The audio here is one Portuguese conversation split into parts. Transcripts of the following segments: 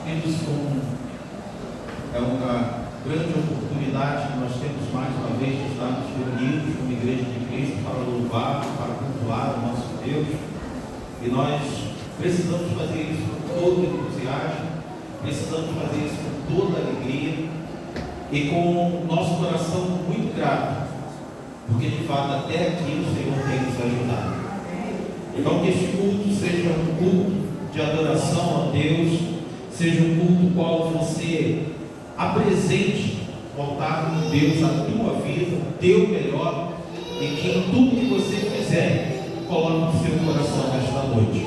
Queridos, é uma grande oportunidade que nós temos mais uma vez de estarmos reunidos como Igreja de Cristo para louvar, para cultuar o nosso Deus. E nós precisamos fazer isso com todo entusiasmo, precisamos fazer isso com toda alegria e com o nosso coração muito grato, porque de fato até aqui o Senhor tem nos ajudado. Então que este culto seja um culto de adoração a Deus, seja um culto qual você apresente o altar de Deus, a tua vida, o teu melhor, e que em tudo que você fizer, coloque o seu coração nesta noite.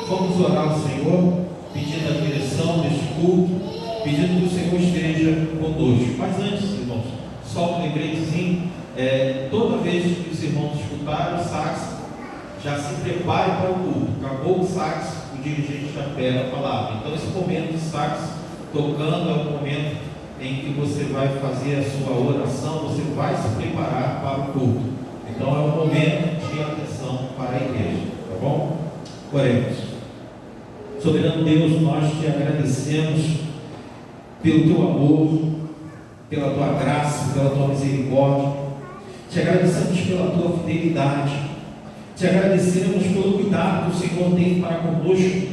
Vamos orar ao Senhor, pedindo a direção deste culto, pedindo que o Senhor esteja conosco. Mas antes, irmãos, só um lembretezinho, toda vez que os irmãos escutarem o sax, já se prepare para o culto. Acabou o sax, o dirigente já pega a palavra. Então esse momento de sax tocando é o momento em que você vai fazer a sua oração, você vai se preparar para o culto. Então é um momento de atenção para a igreja, tá bom? Oremos. Soberano Deus, nós te agradecemos pelo teu amor, pela tua graça, pela tua misericórdia. Te agradecemos pela tua fidelidade. Te agradecemos pelo cuidado que o Senhor tem para conosco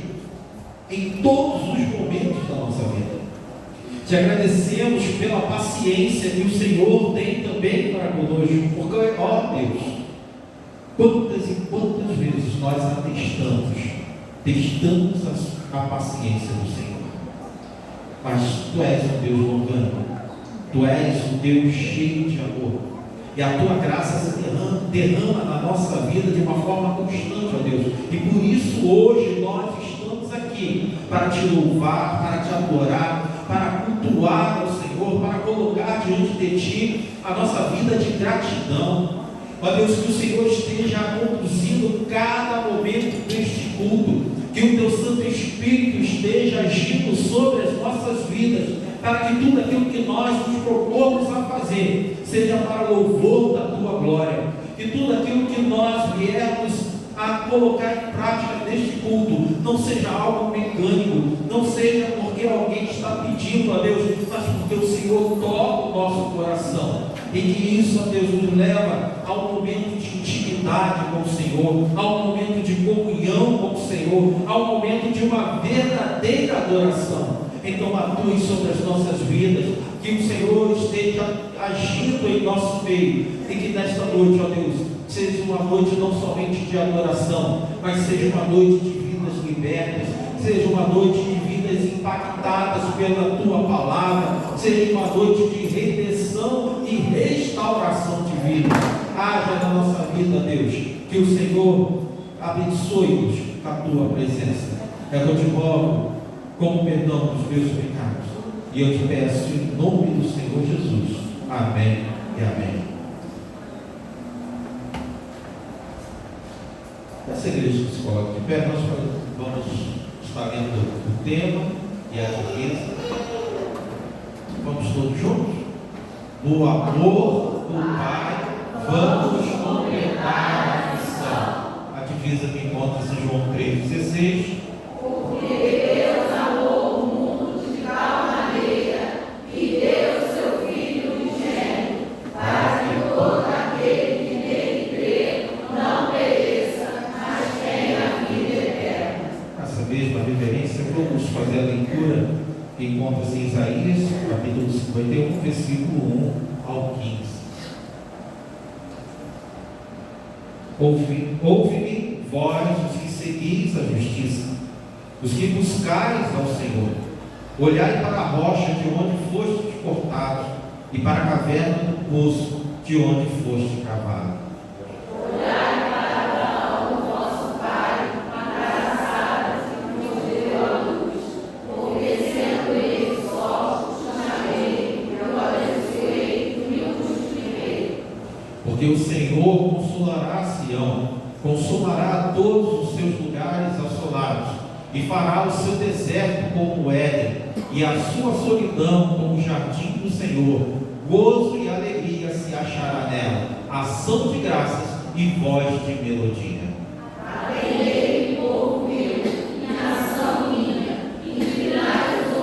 em todos os momentos da nossa vida. Te agradecemos pela paciência que o Senhor tem também para conosco, porque, ó Deus, quantas e quantas vezes nós testamos a paciência do Senhor, mas Tu és um Deus longânimo, Tu és um Deus cheio de amor, e a tua graça se derrama na nossa vida de uma forma constante, ó Deus. E por isso hoje nós estamos aqui para te louvar, para te adorar, para cultuar ao Senhor, para colocar diante de ti a nossa vida de gratidão. Ó Deus, que o Senhor esteja conduzindo cada momento deste culto, que o teu Santo Espírito esteja agindo sobre as nossas vidas, para que tudo aquilo que nós nos propomos a fazer seja para louvor da tua glória, que tudo aquilo que nós viermos a colocar em prática neste culto não seja algo mecânico, não seja porque alguém está pedindo a Deus, mas porque o Senhor toca o nosso coração, e que isso, a Deus, nos leva a um momento de intimidade com o Senhor, a um momento de comunhão com o Senhor, a um momento de uma verdadeira adoração. Então atue sobre as nossas vidas, que o Senhor esteja agindo em nosso meio, e que nesta noite, ó Deus, seja uma noite não somente de adoração, mas seja uma noite de vidas libertas, seja uma noite de vidas impactadas pela tua palavra, seja uma noite de redenção e restauração de vida. Haja na nossa vida, Deus, que o Senhor abençoe-nos com a tua presença. É o que eu te rogo, como perdão dos meus pecados, e eu te peço em nome do Senhor Jesus. Amém e amém. Essa igreja que se coloca de pé, nós vamos estar lendo o tema e a riqueza. Vamos todos juntos? No amor do Pai, vamos completar a missão. A divisa que encontra-se em João 3,16. Fazer a leitura que encontra-se em Isaías, capítulo 51, versículo 1 ao 15. Ouve-me, vós, os que seguis a justiça, os que buscais ao Senhor. Olhai para a rocha de onde fostes cortados, e para a caverna do poço de onde foste cavado. Porque o Senhor consolará Sião, consumará todos os seus lugares assolados, e fará o seu deserto como o Éden, e a sua solidão como o jardim do Senhor. Gozo e alegria se achará nela, ação de graças e voz de melodia. Aprendei, povo meu, e nação minha, inclinai os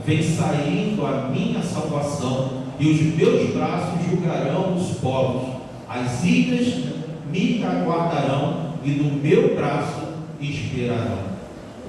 vem saindo a minha salvação, e os meus braços julgarão os povos. As ilhas me aguardarão, e no meu braço esperarão.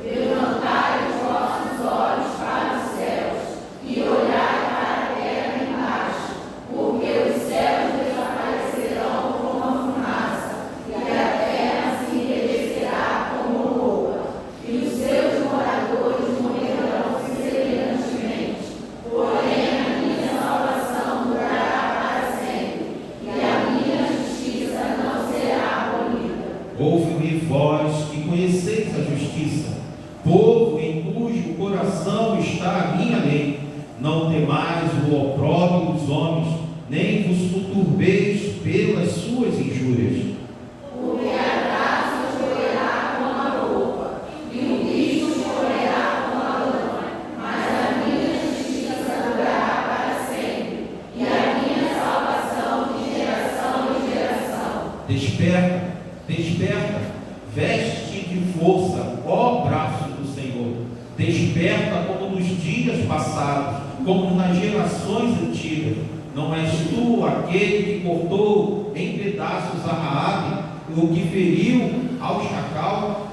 Levantai os vossos olhos para os céus, e olhai para a terra embaixo, porque os céus desaparecerão como a fumaça, e a terra se envelhecerá como roupa, e os seus moradores morrerão semelhantemente. Porém, a minha salvação durará para sempre, e a minha justiça não será abolida. Ouve-me, vós que conheceis a justiça, povo em cujo coração está a minha lei. Não temais o opróbrio dos homens, nem vos conturbeis pelas suas injúrias. Porque a graça choverá como a roupa, e o bicho choverá como a lã, mas a minha justiça durará para sempre, e a minha salvação de geração em geração. Desperta, desperta, veste de força, ó braço do Senhor. Desperta como nos dias passados, como nas gerações antigas. Não és tu aquele que cortou em pedaços a Raabe, o que feriu ao chacal?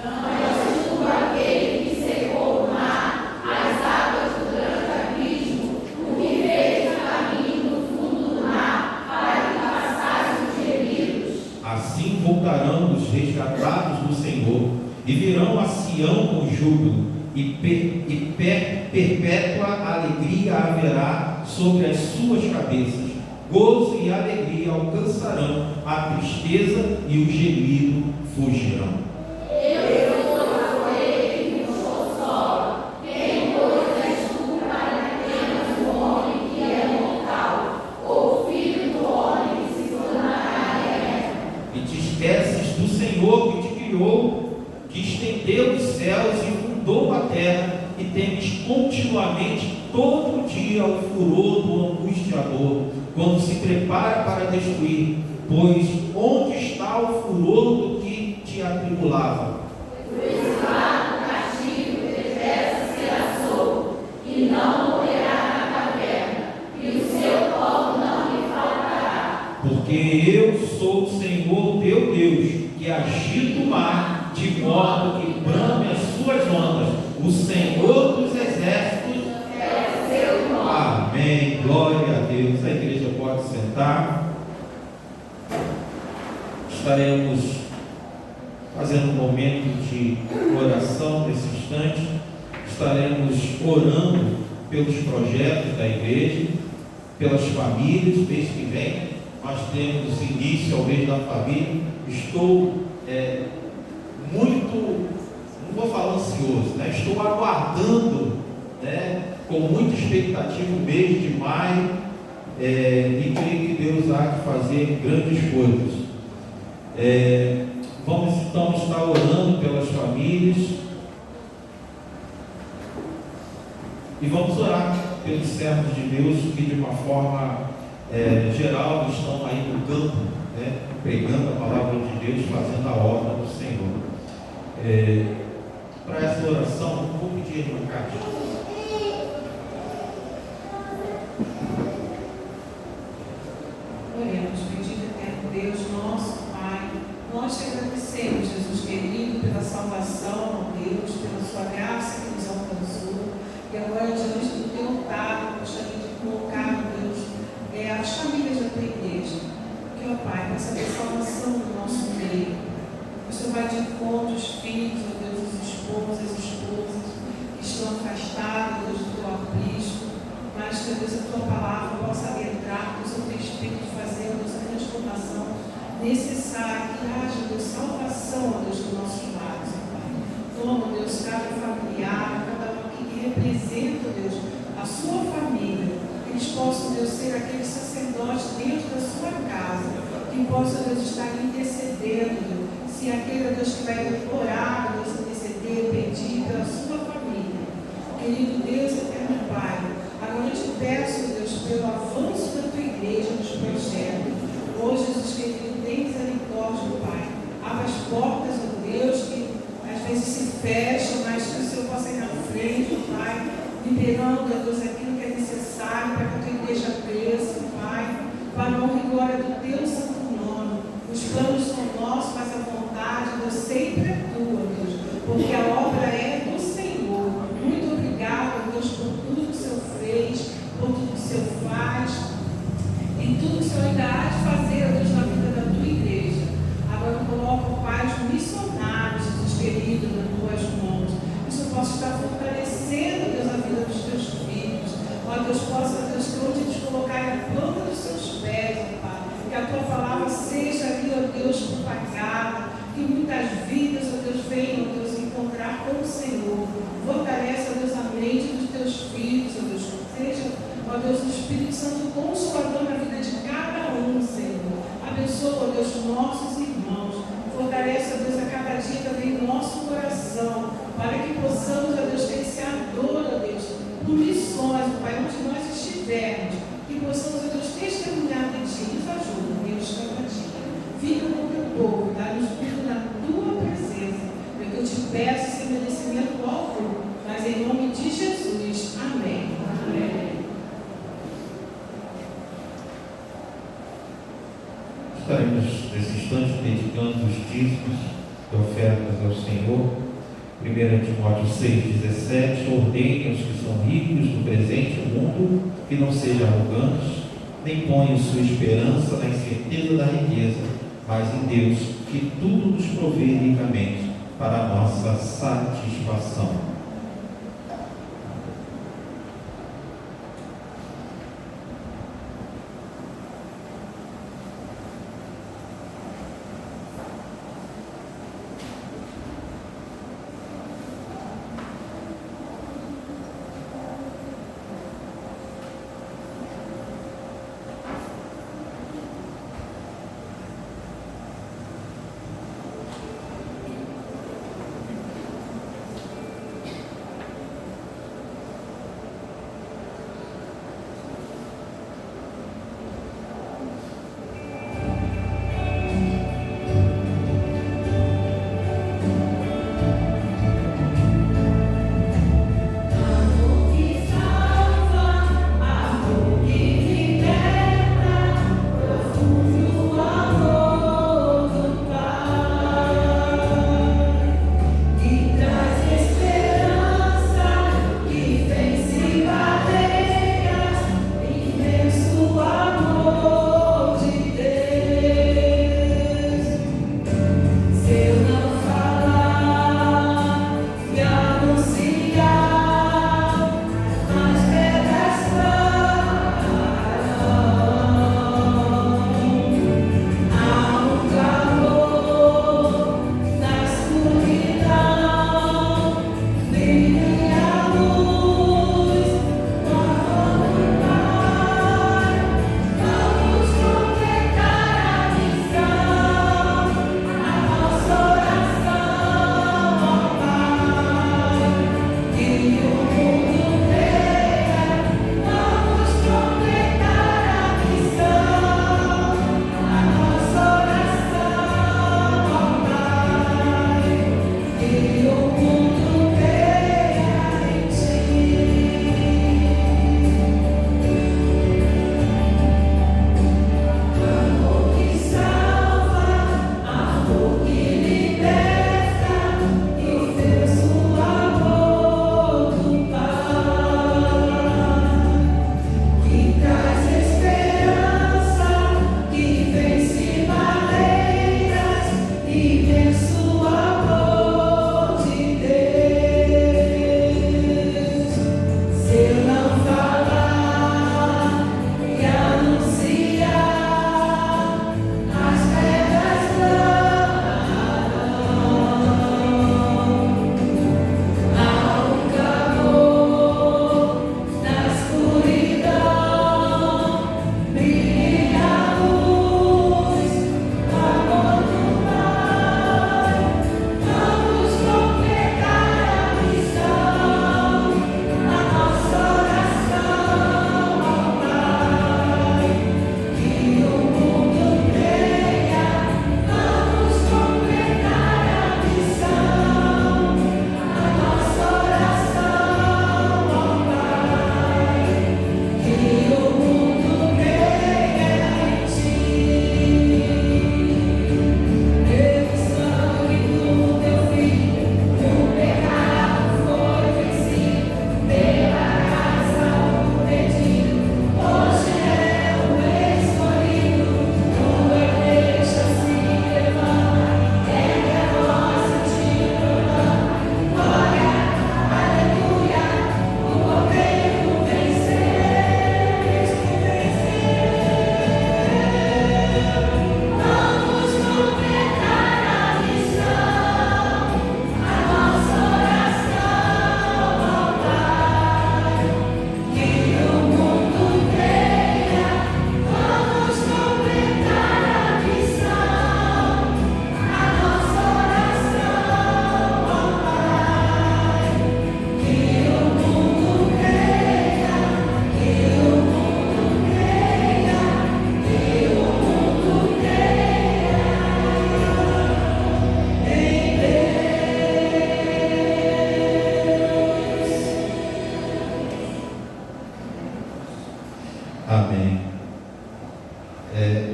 Não és tu aquele que secou o mar, as águas do grande abismo, o que fez o caminho no fundo do mar, para que passassem os gemidos. Assim voltarão os resgatados do Senhor, e virão a Sião com júbilo, e perpétua alegria haverá sobre as suas cabeças. Gozo e alegria alcançarão a tristeza, e o gemido fugirão. Eu sou aquele que nos consola. Quem, pois, és tu para temas o homem que é mortal, ou filho do homem que se tornará eterno? E te esqueces do Senhor que te criou, que estendeu os céus e fundou a terra, e temes continuamente todo dia o furor do angustiador, quando se prepara para destruir. Pois onde está o furor do que te atribulava? O escravo cativo depressa será solto, e não morrerá na caverna, e o seu pão não lhe faltará. Porque eu sou o Senhor teu Deus, que agito o mar, de modo que brame as suas ondas. O Senhor dos exércitos É o seu nome. Amém, glória a Deus. A igreja pode sentar. Estaremos fazendo um momento de oração nesse instante. Estaremos orando pelos projetos da igreja, pelas famílias. Mês que vem nós temos início ao mês da família. Estou muito, não vou falar ansioso, né? Estou aguardando, né, com muita expectativa o mês de maio, e creio que Deus há de fazer grandes coisas. Vamos então estar orando pelas famílias e vamos orar pelos servos de Deus que de uma forma geral estão aí no campo, né, pregando a palavra de Deus, fazendo a obra do Senhor. Para essa oração, vou pedir a irmã Cátia. Oremos, bendito eterno Deus, nosso Pai, nós te agradecemos, Jesus querido, pela salvação, ó Deus, pela sua graça que nos alcançou, e agora diante do teu altar, gostaria de colocar, Deus, as famílias da tua igreja, que, ó Pai, possa ter salvação no nosso meio. O Senhor vai de encontro aos filhos, ó Deus, os esposos, as esposas, que estão afastados, Deus, do teu aprisco, mas que, Deus, a tua palavra possa adentrar, que o Senhor tem espírito de fazer, Deus, a transformação necessária, que haja, Deus, salvação, Deus, dos nossos lares, ó Pai. Toma, Deus, cada familiar, cada um aqui que representa, Deus, a sua família, que eles possam, Deus, ser aqueles sacerdotes dentro da sua casa, que possam, Deus, estar intercedendo, Deus, se aquele, Deus, que vai orar, Deus, interceder, pedir pela sua família. Querido Deus, eterno Pai, agora eu te peço, Deus, pelo avanço da tua igreja nos projetos. Hoje, Jesus querido, tem misericórdia, Pai. Abra as portas, ó Deus, que às vezes se fecham, mas que o Senhor possa ir na frente, Pai, liberando, ó Deus, aquilo que é necessário para que a tua igreja cresça, Pai, para a honra e glória do teu santo nome. Os planos são nossos, mas a vontade, Deus, sempre é tua, Deus, porque a obra é do Senhor. Muito obrigado, Deus, por tudo que o Senhor fez, por tudo que o Senhor faz, e tudo que o Senhor ainda há de fazer, Deus, na vida da tua igreja. Agora coloca, Pai, os missionários, Jesus querido, nas tuas mãos. Que o Senhor possa estar fortalecendo, Deus, a vida dos teus filhos. Ó Deus, possa, Deus, que onde eles colocarem a planta dos seus pés, ó Pai, que a tua palavra seja ali, ó Deus, propagada, que muitas vidas, ó Deus, venham, ó Deus, encontrar com o Senhor. Fortalece, ó Deus, a mente dos teus filhos, ó Deus, seja, ó Deus, o Espírito Santo consolador na vida de cada um, Senhor. Abençoa, ó Deus, nossos irmãos. Fortalece, ó Deus, a cada dia também o nosso coração, para que possamos, ó Deus, ter esse ardor, ó Deus, por missões, ó Pai, onde nós estivermos, que possamos, ó Deus, testemunhar de Ti. Nos ajuda, Deus, cada dia. Fica com o teu povo, dá-nos tudo na tua presença. É o que eu te peço, sem merecimento algum, mas em nome de Jesus. Amém. Amém. Estaremos nesse instante dedicando os dízimos e ofertas ao Senhor. 1 Timóteo 6,17: Ordenem aos que são ricos no presente mundo que não sejam arrogantes, nem ponham sua esperança na incerteza da riqueza, mas em Deus, que tudo nos provê ricamente para a nossa satisfação. Amém.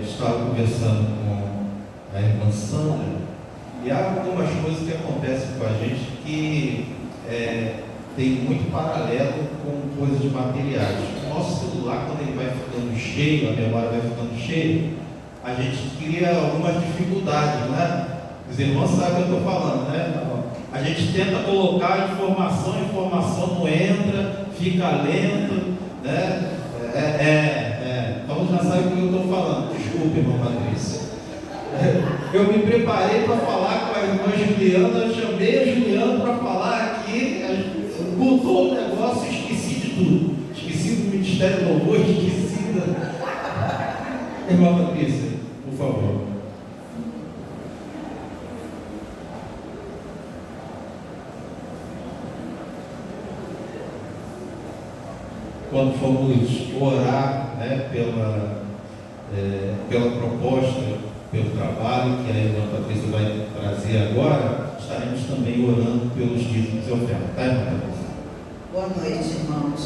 Estava conversando com a irmã Sandra e há algumas coisas que acontecem com a gente que tem muito paralelo com coisas materiais. O nosso celular, quando ele vai ficando cheio, a memória vai ficando cheia, a gente cria algumas dificuldades, né? Os irmãos sabem o que eu estou falando, né? A gente tenta colocar informação, a informação não entra, fica lento, né? Então já sabe o que eu estou falando. Desculpe, irmã Patrícia. Eu me preparei para falar com a irmã Juliana, chamei a Juliana para falar aqui, botou o negócio e esqueci de tudo. Esqueci do Ministério do Louvor, esqueci da... Irmã Patrícia, por favor. Quando formos orar, né, pela proposta, pelo trabalho que a irmã Patrícia vai trazer agora, estaremos também orando pelos dízimos e ofertas, tá, irmã Patrícia? Boa noite, irmãos.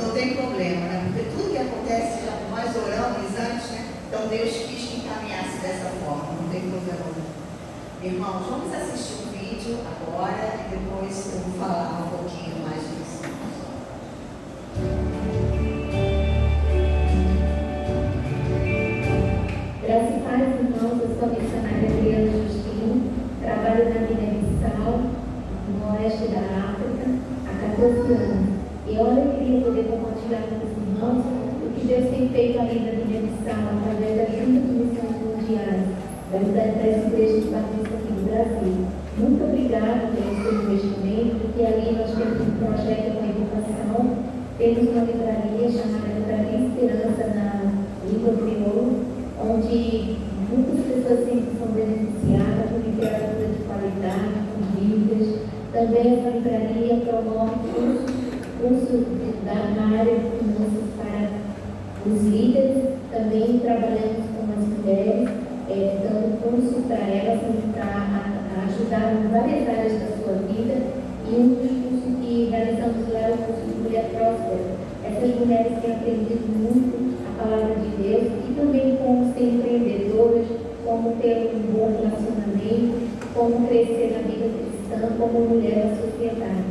Não tem problema, né? Porque tudo que acontece, nós oramos antes, né? Então Deus quis que encaminhasse dessa forma, não tem problema. Irmãos, vamos assistir um vídeo agora e depois eu vou falar um pouquinho mais disso. Graças e paz, irmãos, eu sou a missionária Adriana Justino, trabalho na Guiné-Bissau, no oeste da África, há 14 anos. E olha, eu queria poder compartilhar com os irmãos o que Deus tem feito ali na Guiné-Bissau, através da Junta de Missões Mundiais, das igrejas batistas aqui no Brasil. Muito obrigada pelo seu investimento, porque ali nós temos um projeto com educação, temos uma livraria chamada Livraria Esperança na língua crioulo, onde muitas pessoas sempre são beneficiadas com literatura de qualidade, com livros. Também essa livraria promove cursos na área de finanças para os líderes. Também trabalhamos com as mulheres, dando cursos para elas, para ajudar em várias áreas da sua vida. E um dos cursos que realizamos lá é o curso de Mulher Próspera. Essas mulheres têm aprendido muito a palavra de Deus e também como ser empreendedoras, como ter um bom relacionamento, como crescer na vida cristã, como mulher na sociedade.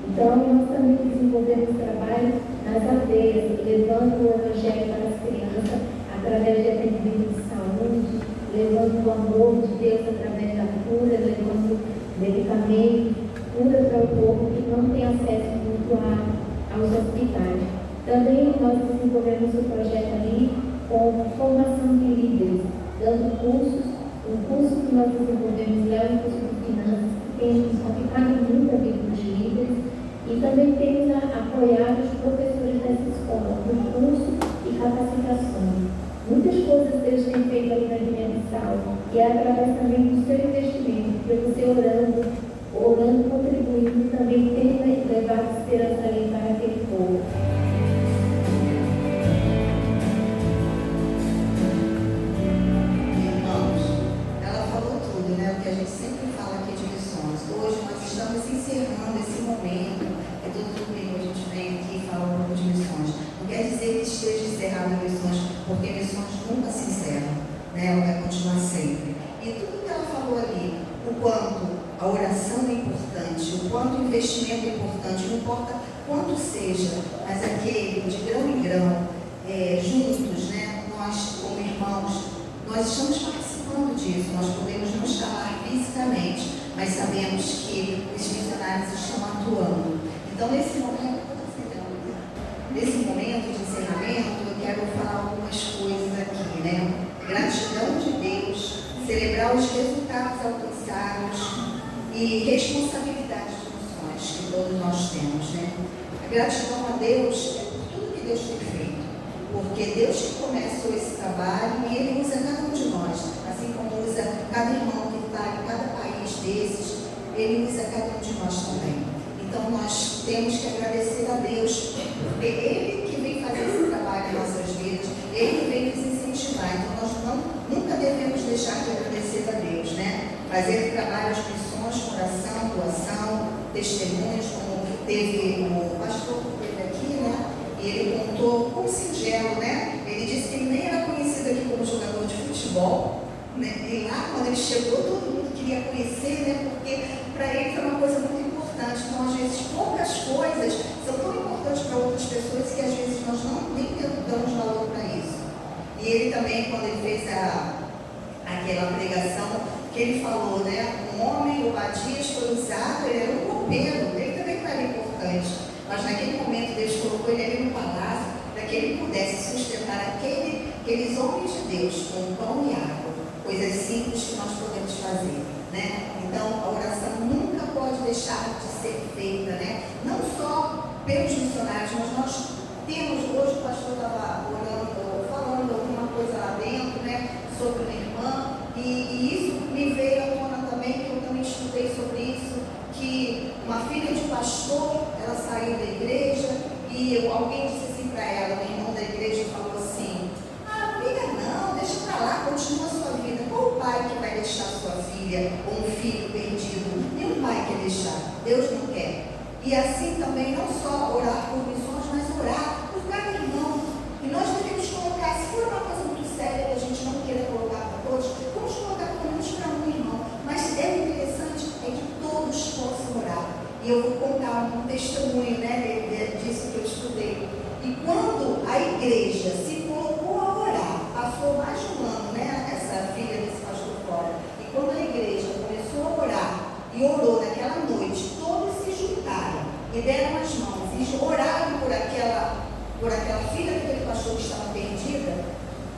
Então, nós também desenvolvemos trabalho nas aldeias, levando o Evangelho para as crianças através de atendimento de saúde, levando o amor de Deus através da cura, levando medicamentos, cura para o povo que não tem acesso muito aos hospitais. Também nós desenvolvemos o projeto ali com formação de líderes, dando cursos. Um curso que nós desenvolvemos lá é um curso de finanças, que tem aplicado muito a vida dos líderes, e também temos apoiado os professores dessa escola, com curso e capacitações. Muitas coisas Deus tem feito ali na Guiné-Bissau, e é através também do seu investimento, porque você orando, contribuindo, também tem levado esperança ali para aquele povo. O que a gente sempre fala aqui de missões. Hoje nós estamos encerrando esse momento, todo domingo a gente vem aqui e fala um pouco de missões. Não quer dizer que esteja encerrado missões, porque missões nunca se encerram, né? Ela vai continuar sempre. E tudo que ela falou ali, o quanto a oração é importante, o quanto o investimento é importante, não importa quanto seja, mas aquele de grão em grão, juntos, né? Nós como irmãos, nós estamos participando disso, nós podemos não estar lá fisicamente, mas sabemos que os missionários estão atuando. Então, nesse momento de encerramento, eu quero falar algumas coisas aqui, né? Gratidão de Deus, celebrar os resultados alcançados e responsabilidade de missões que todos nós temos, né? A gratidão a Deus é por tudo que Deus tem feito, porque Deus que começou esse trabalho e Ele usa cada um de nós, assim como usa cada irmão que está em cada país desses, Ele usa cada um de nós também. Então nós temos que agradecer a Deus, porque Ele que vem fazer esse trabalho em nossas vidas, Ele vem nos incentivar. Então nós nunca devemos deixar de agradecer a Deus, né? Fazer trabalho de missões, oração, doação, testemunhos, como teve o pastor que esteve aqui, né? E ele contou quão singelo, né? né? E lá, quando ele chegou, todo mundo queria conhecer, né? Porque para ele foi uma coisa muito importante. Então, às vezes, poucas coisas são tão importantes para outras pessoas que às vezes nós nem damos valor para isso. E ele também, quando ele fez aquela pregação, que ele falou, né? Um homem, o Obadias, foi usado, ele era um copeiro, ele também não era importante. Mas naquele momento Deus colocou ele ali no palácio para que ele pudesse sustentar aqueles homens de Deus com pão e água, coisas simples que nós podemos fazer, né? Então a oração nunca pode deixar de ser feita, né? Não só pelos missionários, mas nós temos, hoje o pastor estava orando, falando alguma coisa lá dentro, né? Sobre uma irmã, e isso me veio à tona também, que eu também estudei sobre isso, que uma filha de pastor, ela saiu da igreja e alguém disse assim para ela, um irmão da igreja falou assim: ah, filha, não, deixa para lá, continua a sua vida. Qual o pai que vai deixar sua filha ou um filho perdido? Nenhum pai quer deixar, Deus não quer. E assim também, não só orar por missões, mas orar por cada irmão. E nós devemos colocar, se for uma coisa muito séria que a gente não queira colocar para todos, vamos colocar pelo menos para um irmão. Mas é interessante é que todos possam orar. E eu vou contar um testemunho, né, disso que eu estudei. E quando a igreja se colocou a orar, passou mais de um ano, né, essa filha desse pastor fora. E quando a igreja começou a orar e orou naquela noite, todos se juntaram e deram as mãos e oraram por aquela filha daquele pastor que estava perdida.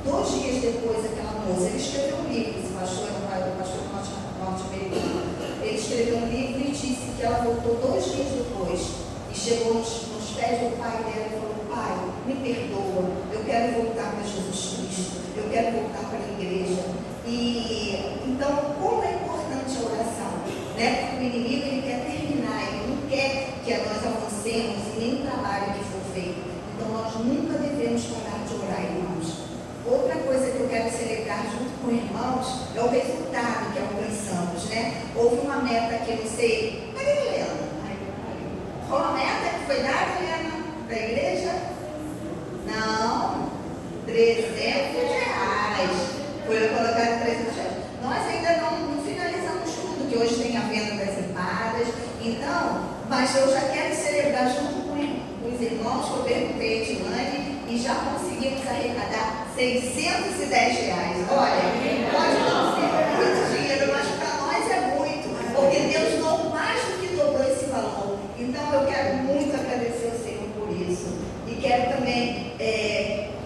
2 dias depois, aquela moça, ele escreveu um livro, esse pastor era o pai do pastor norte-americano. Ele escreveu um livro e disse que ela voltou 2 dias depois e chegou nos pés do pai dela e falou: pai, me perdoa, eu quero voltar para Jesus Cristo, eu quero voltar para a igreja. E então, como é importante a oração, né? Porque o inimigo, ele quer terminar, ele não quer que nós avancemos em nenhum trabalho que for feito. Então nós nunca devemos parar de orar, irmãos. Outra coisa que eu quero celebrar junto com irmãos é o resultado que alcançamos, né? Houve uma meta que eu não sei. Cadê a Helena? Qual a meta que foi dada, Helena, para a igreja? Não, R$300. Foi colocado R$300. Nós ainda não finalizamos tudo, que hoje tem a venda das empadas. Então, mas eu já quero celebrar junto com os irmãos, que eu perguntei a Edilane, e já conseguimos arrecadar R$610. Olha, pode não ser muito dinheiro, mas para nós é muito, porque Deus não mais do que dobrou esse valor. Então eu quero muito agradecer ao Senhor por isso. E quero também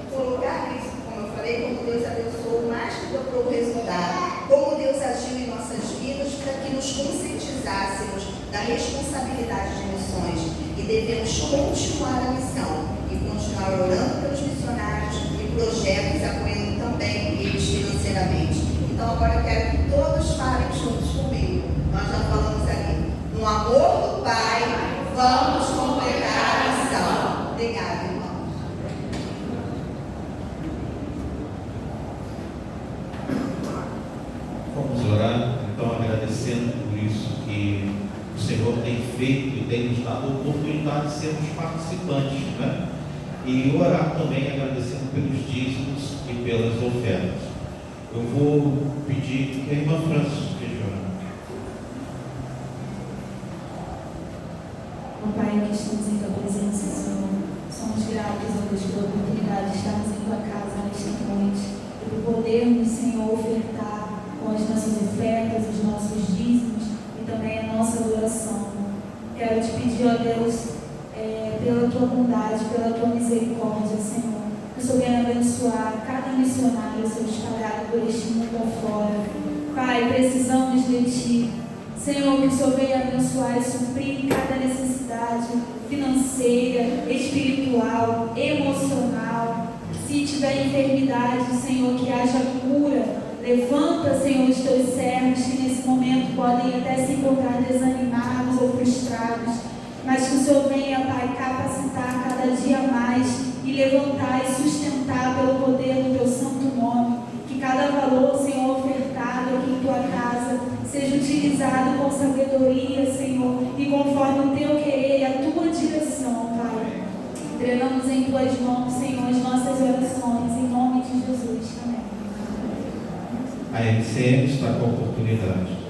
colocar isso, como eu falei, como Deus abençoou, mais que dobrou o resultado, como Deus agiu em nossas vidas para que nos conscientizássemos da responsabilidade de missões. E devemos continuar a missão e continuar orando pelos missionários e projetos, apoiando também eles financeiramente. Então agora eu quero que todos falem juntos comigo. Nós já falamos ali. No amor do Pai, vamos completar a missão. Obrigada, irmão. Vamos orar, então, agradecendo por isso que o Senhor tem feito e tem nos dado a oportunidade de sermos participantes, né? E orar também agradecendo pelos dízimos e pelas ofertas. Eu vou pedir que a irmã Francis esteja orando. Ó Pai, que estamos em tua presença, Senhor. Somos gratos, ó Deus, pela oportunidade de estarmos em tua casa nesta noite e por podermos, Senhor, ofertar com as nossas ofertas, os nossos dízimos e também a nossa adoração. Quero te pedir, ó Deus, pela tua bondade, pela tua misericórdia, Senhor, que o Senhor venha abençoar cada missionário, Senhor, espalhado por este mundo afora. Pai, precisamos de ti. Senhor, que o Senhor venha abençoar e suprir cada necessidade financeira, espiritual, emocional. Se tiver enfermidade, Senhor, que haja cura. Levanta, Senhor, os teus servos que nesse momento podem até se encontrar desanimados ou frustrados, mas que o Senhor venha, Pai, capacitar cada dia mais e levantar e sustentar pelo poder do teu santo nome. Que cada valor, Senhor, ofertado aqui em tua casa seja utilizado com sabedoria, Senhor, e conforme o teu querer e a tua direção, Pai. Entregamos em tuas mãos, Senhor, as nossas orações, em nome de Jesus. Amém. A MCM está com a oportunidade.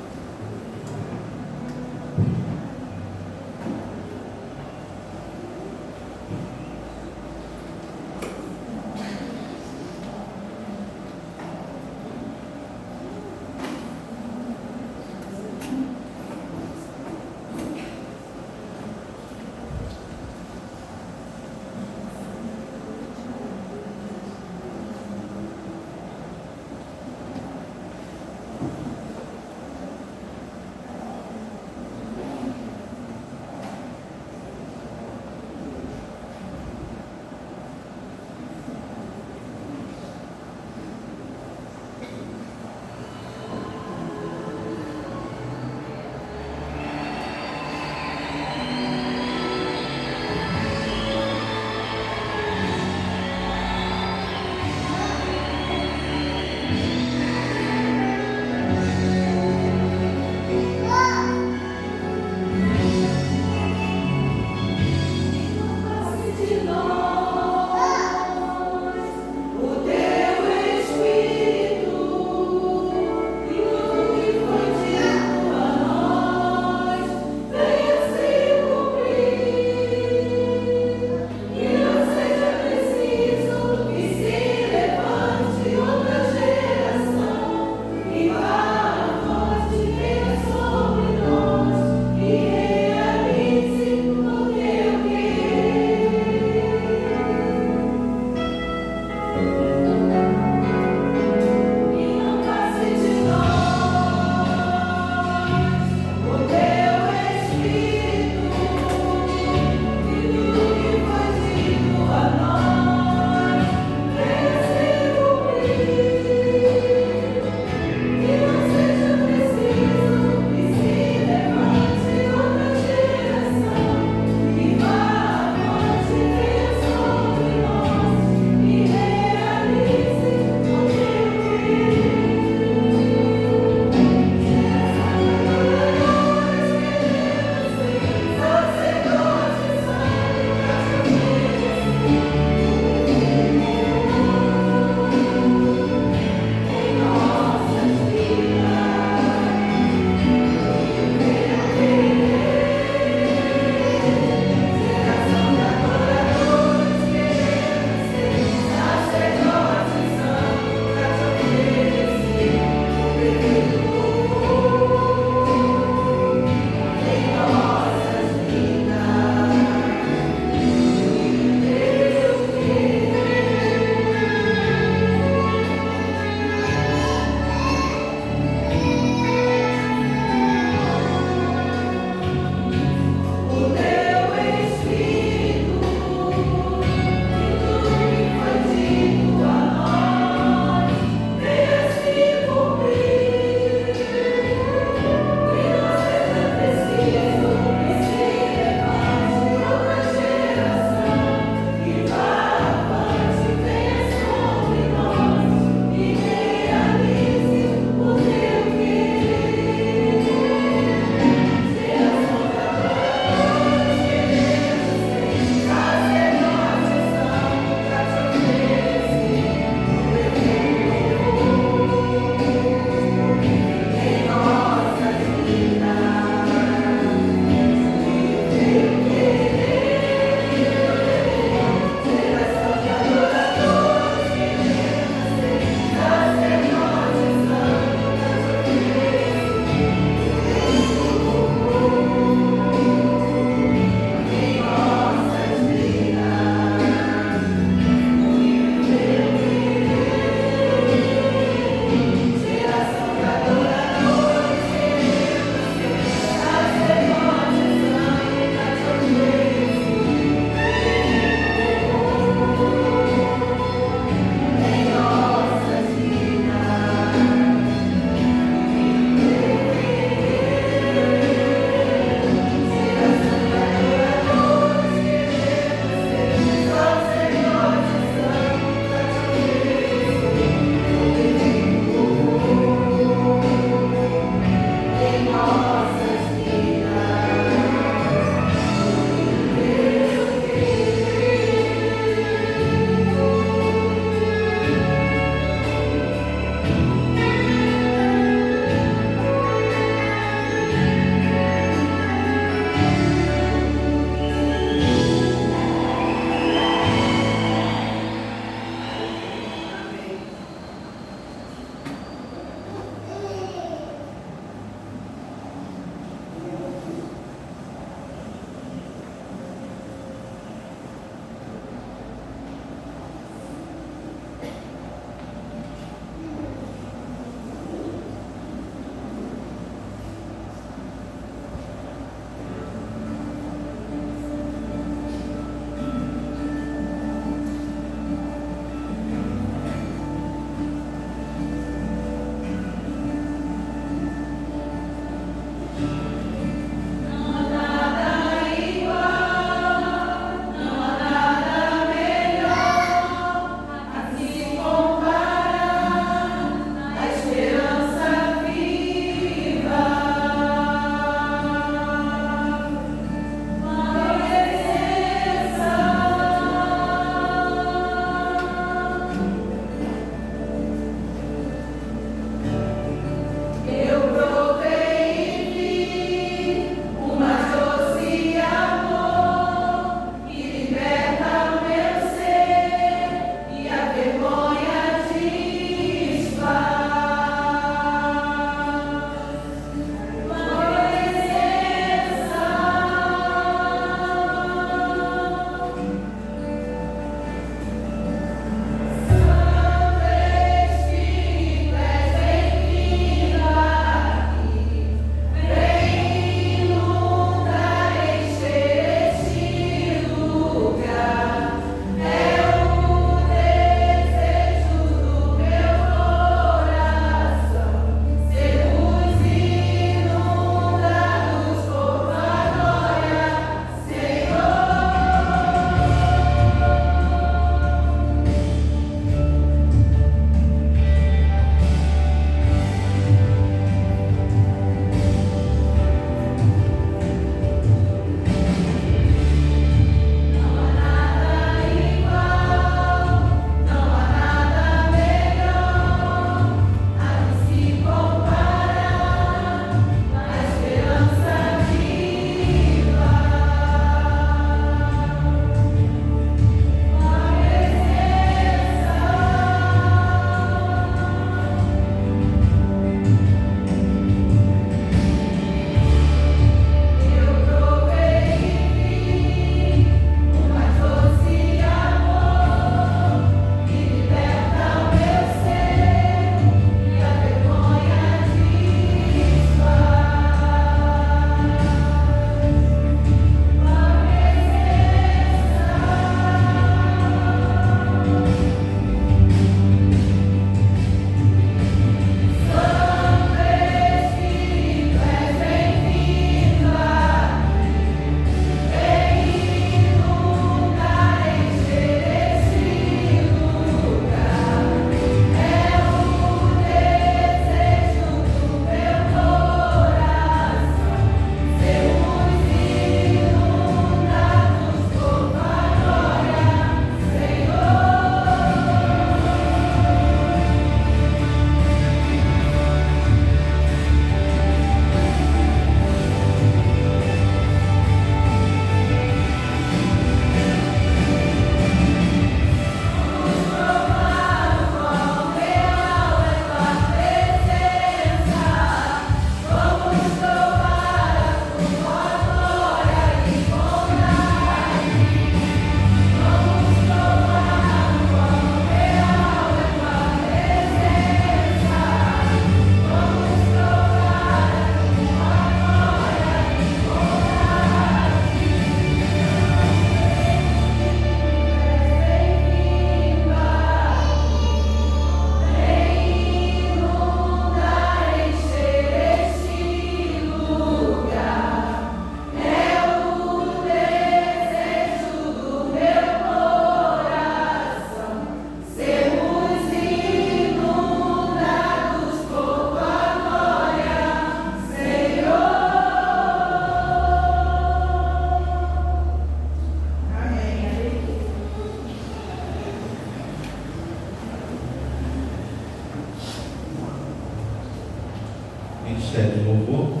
Ministério de Louvor.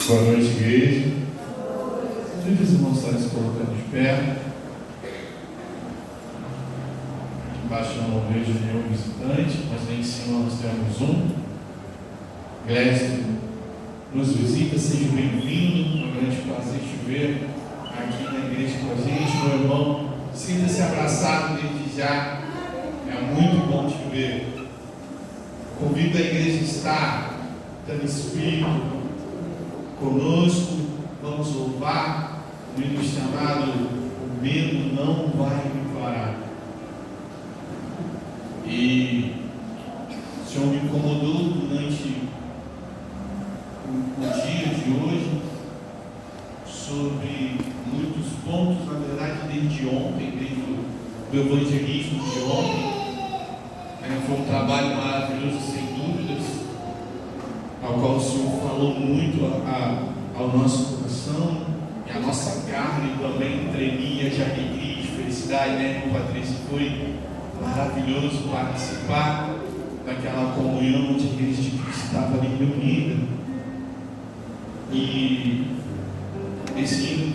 Boa noite, igreja. Deixa os irmãos estarem se colocando de pé. Embaixo eu não vejo nenhum visitante, mas lá em cima nós temos um. Glécio nos visita, seja bem-vindo. Uma grande prazer te ver aqui na igreja com a gente, meu irmão. Sinta-se abraçado desde já. É muito bom te ver. Convido a igreja a estar tendo espírito conosco, vamos louvar, o hino chamado O Medo Não Vai Me Parar. E o Senhor me incomodou durante o dia de hoje sobre muitos pontos, na verdade desde ontem, desde o evangelismo de ontem. Foi um trabalho maravilhoso, sem dúvidas, ao qual o Senhor falou muito ao nosso coração, e a nossa carne também tremia de alegria e de felicidade, né, irmão Patrícia? Foi maravilhoso participar daquela comunhão onde a igreja de Cristo estava ali reunida. E esse hino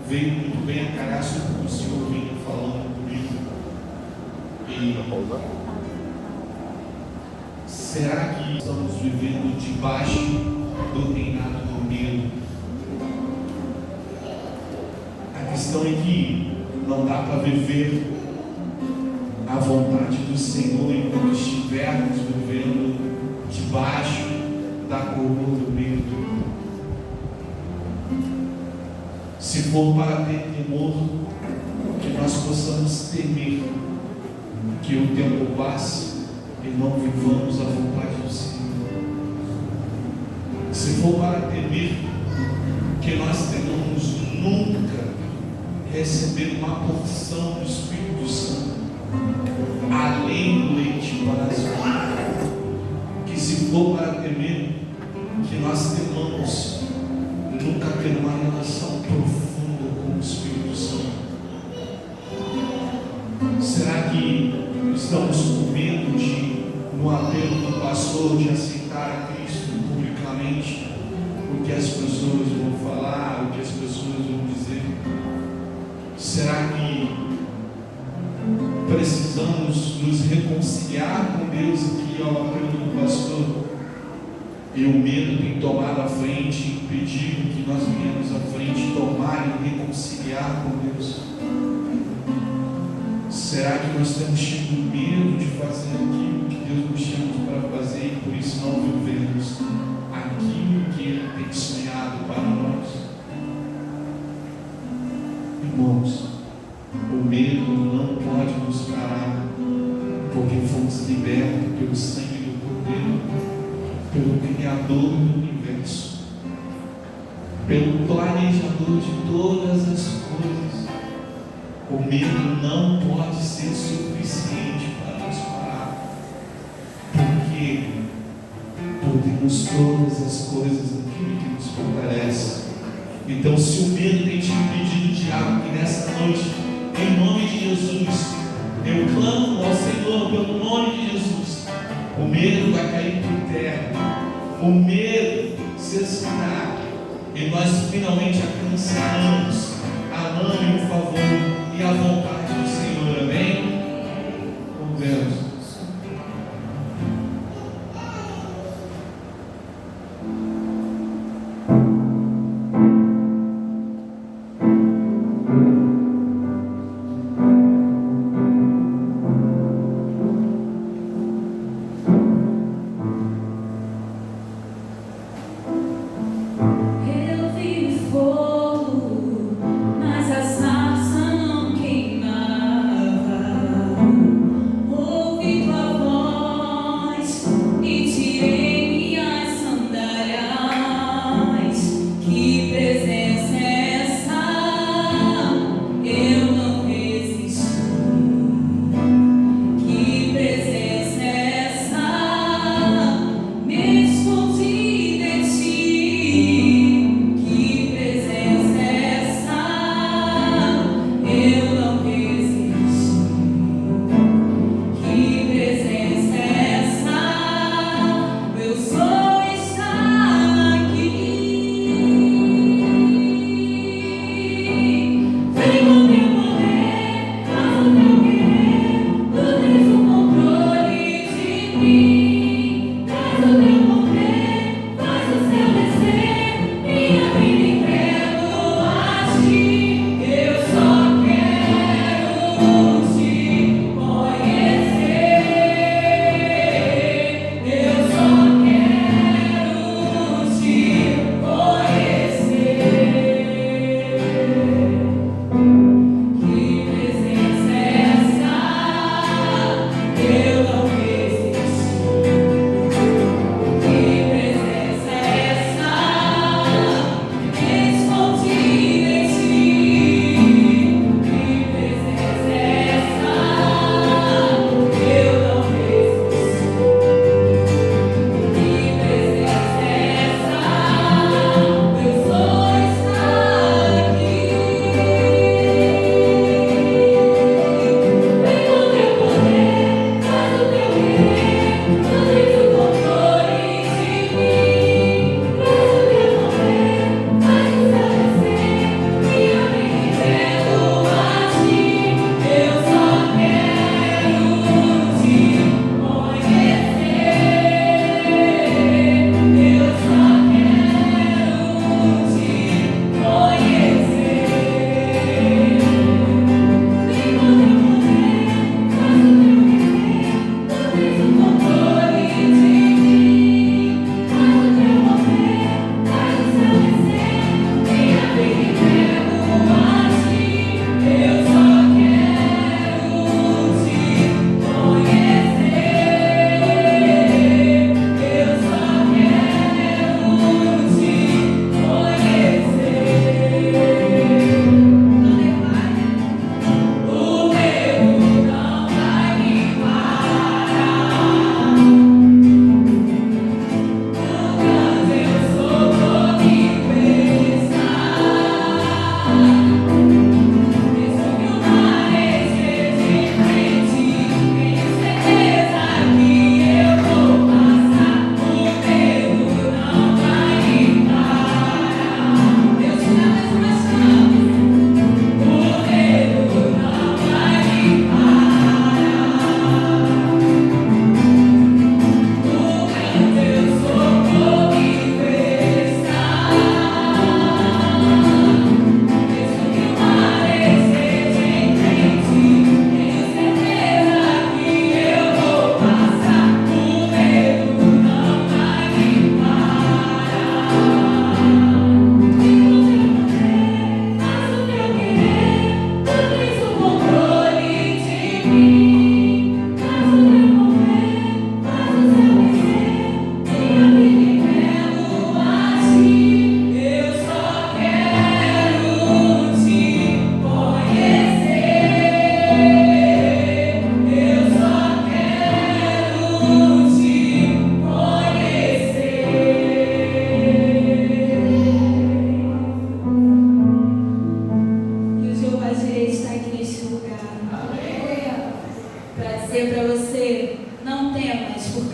veio muito bem a calhar sobre o que o Senhor vinha falando comigo. E será que estamos vivendo debaixo do reinado do medo? A questão é que não dá para viver a vontade do Senhor enquanto estivermos vivendo debaixo da coroa do medo. Se for para ter temor, que nós possamos temer que o tempo passe e não vivamos a vontade do Senhor. Se for para temer, que nós tenhamos nunca receber uma porção do Espírito Santo além do leite básico. Que se for para temer, que nós temamos nunca ter uma relação profunda com o Espírito Santo. Será que estamos com medo de, no apelo do pastor, de aceitar a Cristo publicamente, o que as pessoas vão falar, o que as pessoas vão dizer? Será que precisamos nos reconciliar com Deus aqui ao apelo do pastor? E o medo tem tomado a frente, impedindo que nós venhamos à frente, tomar e reconciliar com Deus. Será que nós temos tido medo de fazer aquilo que Deus nos chama para fazer e por isso não vivemos aquilo que Ele tem sonhado para nós? Irmãos, o medo não pode nos parar, porque fomos libertos pelo sangue do Cordeiro, pelo Criador do universo, pelo planejador de todas as coisas. O medo não pode ser suficiente para nos parar, porque podemos todas as coisas naquilo que nos fortalece. Então, se o medo tem te impedido, diabo, que nessa noite, em nome de Jesus, eu clamo ao Senhor pelo nome de Jesus, o medo vai cair por terra, o medo cessará, e nós finalmente alcançaremos a mão e o favor e a vontade do Senhor. Amém? Conversa. Eu vi o fogo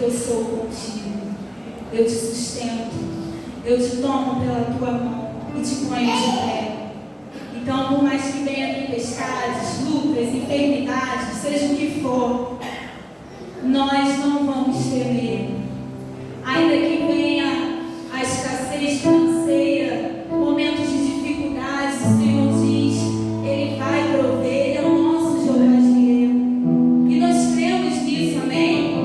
eu sou contigo, eu te sustento, eu te tomo pela tua mão e te ponho de pé. Então, por mais que venha tempestades, lutas, enfermidades, seja o que for, nós não vamos temer. Ainda que venha a escassez financeira, momentos de dificuldades, o Senhor diz, Ele vai prover, Ele é o nosso jornaleiro. E nós cremos nisso, amém?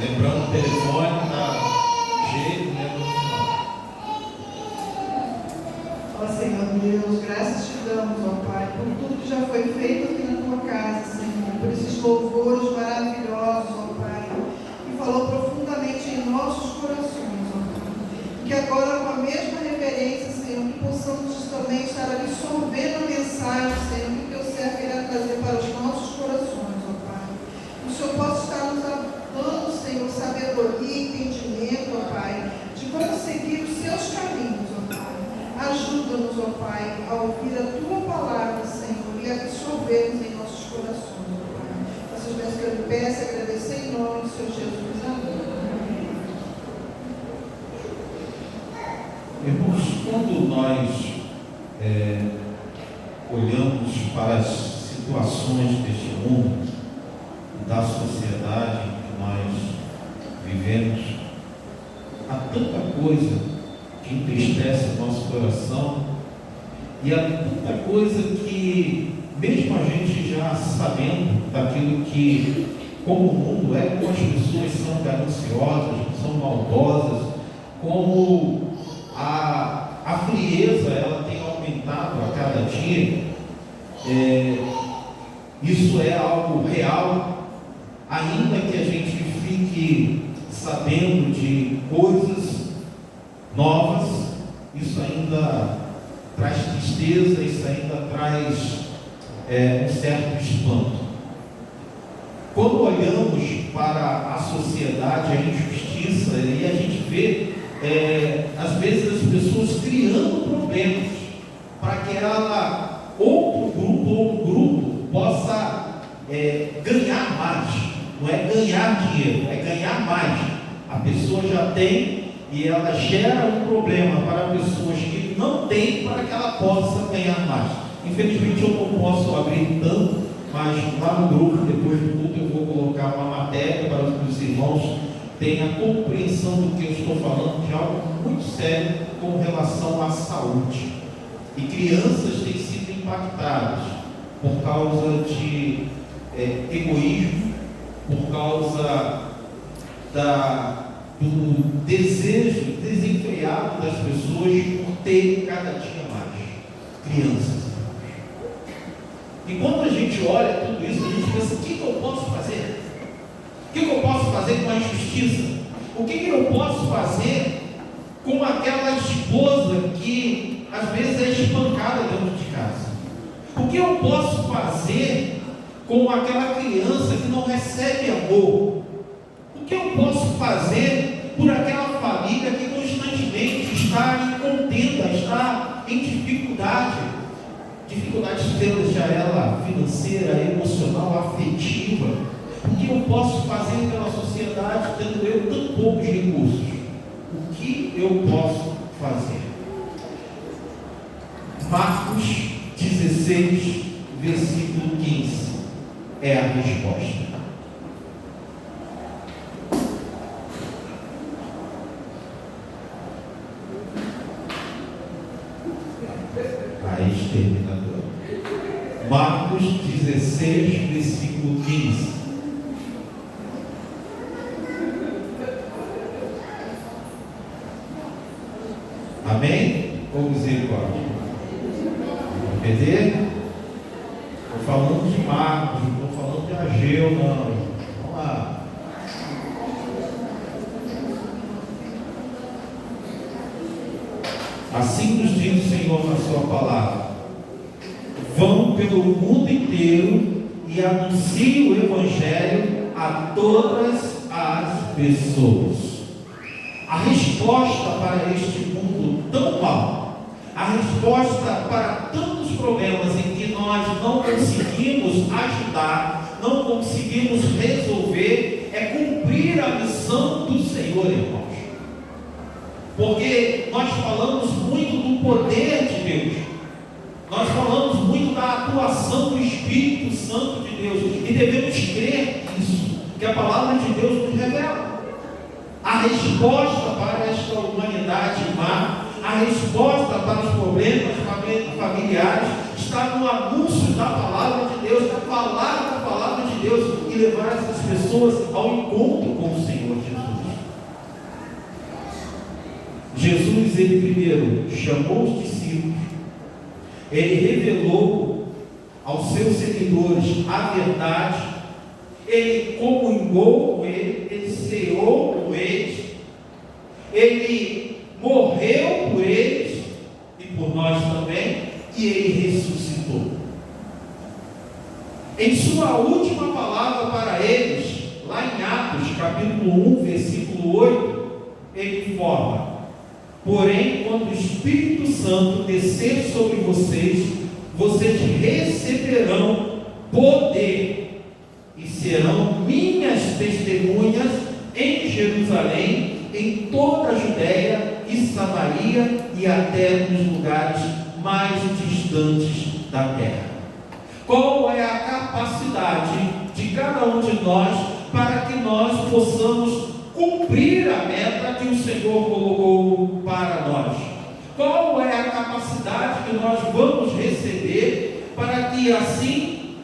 Lembrando o telefone da G, né, no final. Ó Senhor Deus, graças te damos, ó Pai, por tudo que já foi feito aqui na tua casa, Senhor, por esses louvores maravilhosos, ó Pai, que falou profundamente em nossos corações, ó Pai. Que agora, com a mesma reverência, Senhor, que possamos também estar absorvendo a mensagem, Senhor, que o teu servo irá trazer para os nossos corações, ó Pai. Que o Senhor possa estar nos dando, Senhor, sabedoria e entendimento, ó Pai, de como seguir os seus caminhos, ó Pai. Ajuda-nos, ó Pai, a ouvir a tua palavra, Senhor, e absorvermos em nossos corações, ó Pai. Essas vezes que eu lhe peço, agradecer em nome do Senhor Jesus. Amém. Irmãos, quando nós olhamos para as situações deste mundo, da sociedade que nós vivemos, há tanta coisa que entristece o nosso coração e há tanta coisa que, mesmo a gente já sabendo daquilo que, como o mundo é, como as pessoas são gananciosas, são maldosas, como a frieza ela tem aumentado a cada dia, isso é algo real. Ainda que a gente fique sabendo de coisas novas, isso ainda traz tristeza, isso ainda traz um certo espanto. Quando olhamos para a sociedade, a injustiça, e a gente vê às vezes as pessoas criando problemas para que ela, outro grupo possa ganhar mais. Não é ganhar dinheiro, é ganhar mais. A pessoa já tem e ela gera um problema para pessoas que não têm, para que ela possa ganhar mais. Infelizmente eu não posso abrir tanto, mas lá no grupo, depois de tudo, eu vou colocar uma matéria para que os irmãos tenham a compreensão do que eu estou falando, de algo muito sério com relação à saúde. E crianças têm sido impactadas por causa de egoísmo, por causa do desejo desenfreado das pessoas por terem cada dia mais crianças. E quando a gente olha tudo isso, a gente pensa: o que eu posso fazer? O que eu posso fazer com a injustiça? O que eu posso fazer com aquela esposa que às vezes é espancada dentro de casa? O que eu posso fazer com aquela criança que não recebe amor? O que eu posso fazer por aquela família que constantemente está em contenda, está em dificuldade, seja ela financeira, emocional, afetiva? O que eu posso fazer pela sociedade tendo eu tão poucos recursos? O que eu posso fazer? Marcos 16, versículo 15 é a resposta. A exterminadora. Marcos 16, versículo 15. Amém? Ou misericórdia? Entender? Estou falando de Marcos, não estou falando de Ageu, não. Vamos lá. Assim nos diz o Senhor na sua palavra: vão pelo mundo inteiro e anunciem o Evangelho a todas as pessoas. A resposta para este mundo tão mau, a resposta para tantos problemas em que nós não conseguimos ajudar, não conseguimos resolver, é cumprir a missão do Senhor, irmãos. Porque nós falamos muito do poder de Deus, nós falamos muito da atuação do Espírito Santo de Deus, e devemos crer nisso, que a palavra de Deus nos revela. A resposta para esta humanidade má, a resposta para os problemas familiares está no anúncio da palavra de Deus, na falar da palavra de Deus e levar essas pessoas ao encontro com o Senhor. Jesus, ele primeiro chamou os discípulos, ele revelou aos seus seguidores a verdade, ele comungou com eles, ele ceou com eles, ele morreu por eles e por nós também, e ele ressuscitou. Em sua última palavra para eles, lá em Atos, capítulo 1, versículo 8, ele informa: porém, quando o Espírito Santo descer sobre vocês, vocês receberão poder e serão minhas testemunhas em Jerusalém, em toda a Judéia e Samaria e até nos lugares mais distantes da terra. Qual é a capacidade de cada um de nós para que nós possamos cumprir a meta que o Senhor colocou para nós? Qual é a capacidade que nós vamos receber para que assim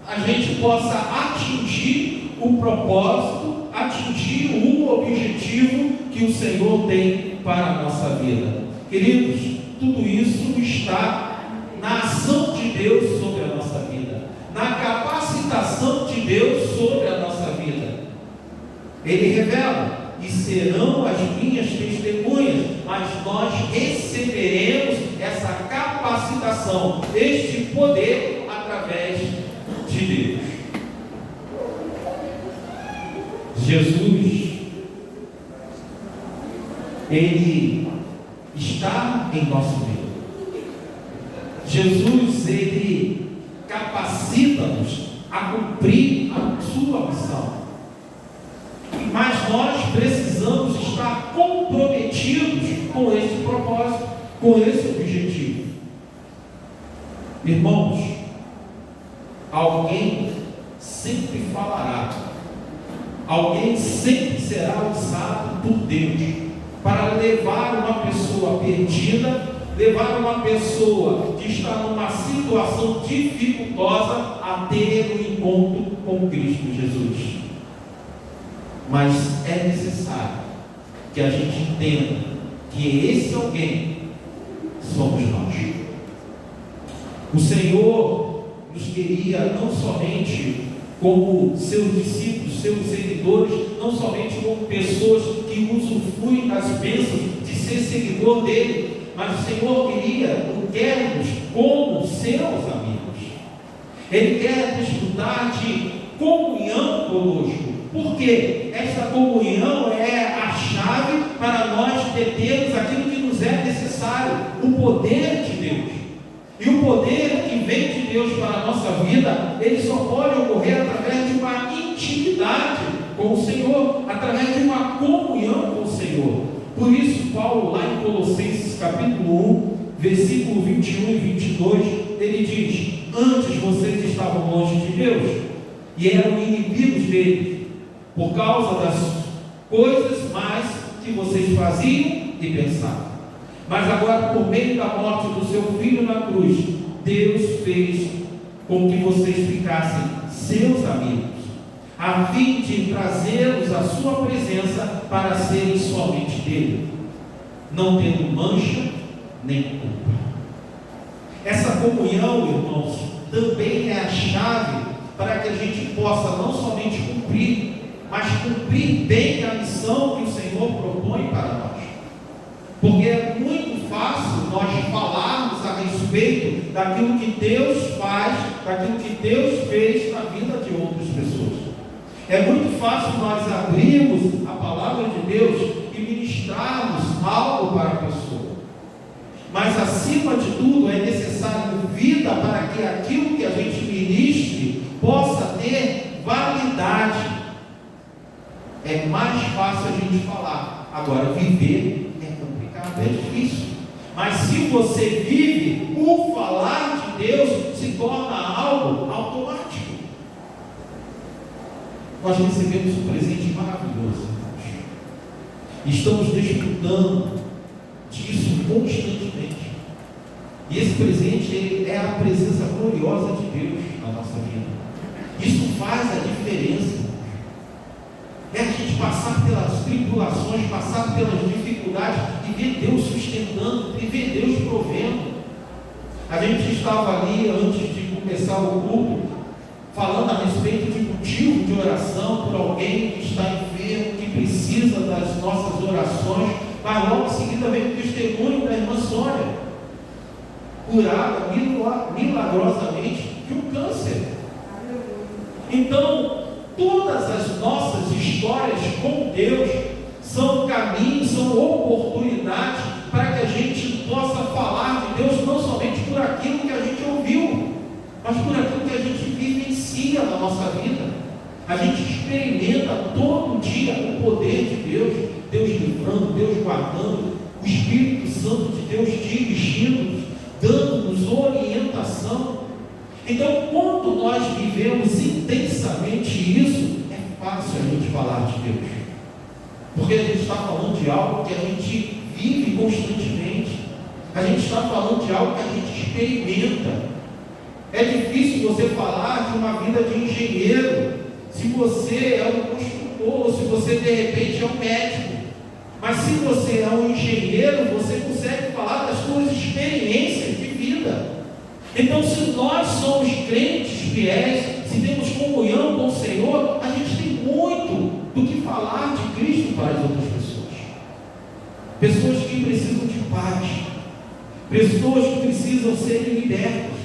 a gente possa atingir o propósito, atingir o objetivo que o Senhor tem para a nossa vida? Queridos, tudo isso está na ação de Deus sobre a nossa vida, na capacitação de Deus sobre a nossa vida. Ele revela: e serão as minhas testemunhas, mas nós receberemos essa capacitação, este poder através de Deus. Jesus, ele está em nosso meio. Jesus, ele capacita-nos a cumprir a sua missão. Mas nós precisamos estar comprometidos com esse propósito, com esse objetivo. Irmãos, alguém sempre falará, alguém sempre será usado por Deus para levar uma pessoa perdida, levar uma pessoa que está numa situação dificultosa a ter um encontro com Cristo Jesus. Mas é necessário que a gente entenda que esse alguém somos nós. O Senhor nos queria não somente como seus discípulos, seus seguidores, não somente como pessoas que usufruem das bênçãos de ser seguidor dele, mas o Senhor quer-nos como seus amigos. Ele quer desfrutar de comunhão conosco. Por quê? Esta comunhão é a chave para nós termos aquilo que nos é necessário, o poder de Deus. E o poder que vem de Deus para a nossa vida, ele só pode ocorrer através de uma intimidade com o Senhor, através de uma comunhão com o Senhor. Por isso, Paulo, lá em Colossenses capítulo 1, versículo 21 e 22, ele diz: antes vocês estavam longe de Deus e eram inimigos dele, por causa das coisas mais que vocês faziam e pensavam. Mas agora, por meio da morte do seu Filho na cruz, Deus fez com que vocês ficassem seus amigos, a fim de trazê-los à sua presença para serem somente dele, não tendo mancha nem culpa. Essa comunhão, irmãos, também é a chave para que a gente possa não somente cumprir, mas cumprir bem a missão que o Senhor propõe para nós. Porque é muito fácil nós falarmos a respeito daquilo que Deus faz, daquilo que Deus fez na vida de outras pessoas. É muito fácil nós abrirmos a palavra de Deus e ministrarmos algo para a pessoa. Mas acima de tudo é necessário vida para que aquilo que a gente ministre possa ter validade. É mais fácil a gente falar, agora viver é complicado, é difícil. Mas se você vive, o falar de Deus se torna algo automático. Nós recebemos um presente maravilhoso, irmãos. Estamos desfrutando disso constantemente. E esse presente é a presença gloriosa de Deus na nossa vida. Isso faz a diferença. é a gente passar pelas tribulações, passar pelas dificuldades e ver Deus sustentando, e ver Deus provendo. A gente estava ali, antes de começar o culto, falando a respeito de motivo de oração por alguém que está enfermo, que precisa das nossas orações, mas logo em seguida vem o testemunho da irmã Sônia, curada milagrosamente de um câncer. Então, todas as nossas histórias com Deus são caminhos, são oportunidades para que a gente possa falar de Deus não somente por aquilo que a gente ouviu, mas por aquilo que a gente vivencia na nossa vida. A gente experimenta todo dia o poder de Deus, Deus livrando, Deus guardando, o Espírito Santo de Deus dirigindo-nos, dando-nos orientação. Então, quando nós vivemos intensamente isso, é fácil a gente falar de Deus, porque a gente está falando de algo que a gente vive constantemente, a gente está falando de algo que a gente experimenta. É difícil você falar de uma vida de engenheiro, se você é um construtor, ou se você de repente é um médico. Mas se você é um engenheiro, você consegue falar das suas experiências de vida. Então, se nós somos crentes fiéis, se temos comunhão com o Senhor, a gente tem muito do que falar de Cristo para as outras pessoas. Pessoas que precisam de paz, pessoas que precisam ser libertas,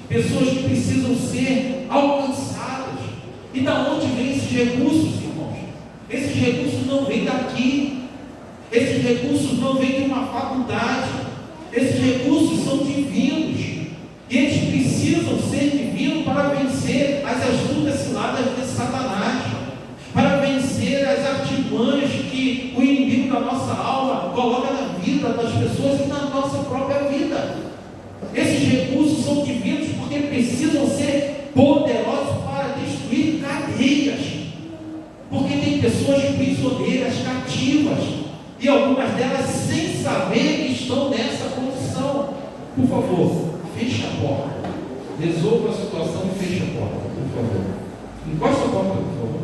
pessoas que precisam ser alcançadas. E da onde vêm esses recursos, irmãos? Esses recursos não vêm daqui, esses recursos não vêm de uma faculdade, esses recursos são divinos. E eles precisam ser divinos para vencer as astutas ciladas de Satanás, para vencer as artimanhas que o inimigo da nossa alma coloca na vida das pessoas e na nossa própria vida. Esses recursos são divinos porque precisam ser poderosos para destruir cadeias, porque tem pessoas prisioneiras, cativas, e algumas delas sem saber que estão nessa condição. Por favor, feche a porta, resolva a situação e feche a porta, por favor. Encosta a porta, por favor.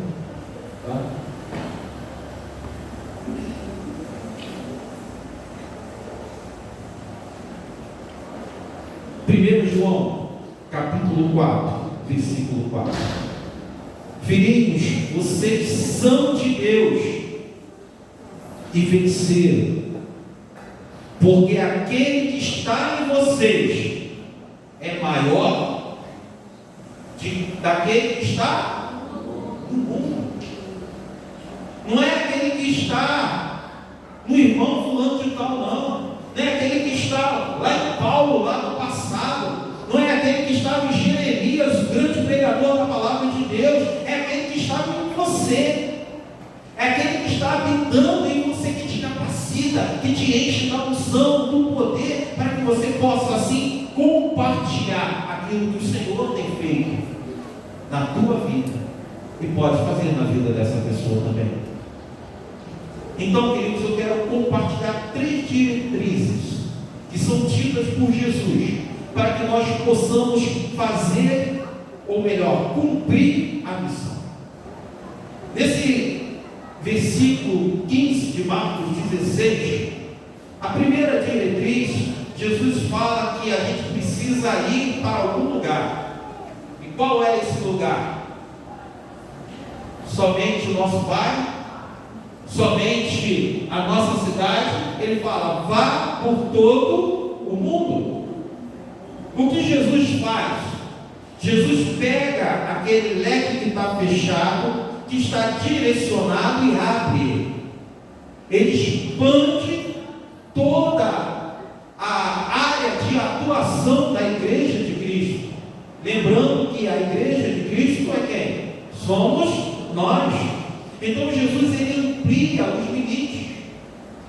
Tá? João, capítulo 4, versículo 4. Filhinhos, vocês são de Deus e venceram, porque aquele que está em vocês é maior daquele que está no mundo. Não é aquele que está no irmão fulano de tal, não. Não é aquele que está lá em Paulo, lá no passado. Não é aquele que estava em Jeremias, o grande pregador da palavra de Deus. É aquele que estava em você. É aquele que está habitando em você, que te capacita, que te enche da unção, do poder, para que você possa assim compartilhar aquilo que o Senhor tem feito na tua vida e pode fazer na vida dessa pessoa também. Então, queridos, eu quero compartilhar 3 diretrizes que são tidas por Jesus para que nós possamos fazer, ou melhor, cumprir a missão. Nesse versículo 15 de Marcos 16, a primeira diretriz, Jesus fala que a gente precisa ir para algum lugar. E qual é esse lugar? Somente o nosso bairro? Somente a nossa cidade? Ele fala, vá por todo o mundo. O que Jesus faz? Jesus pega aquele leque que está fechado, que está direcionado, e abre. Ele expande toda a área de atuação da igreja de Cristo. Lembrando que a igreja de Cristo é quem? Somos nós. Então Jesus, ele amplia os limites.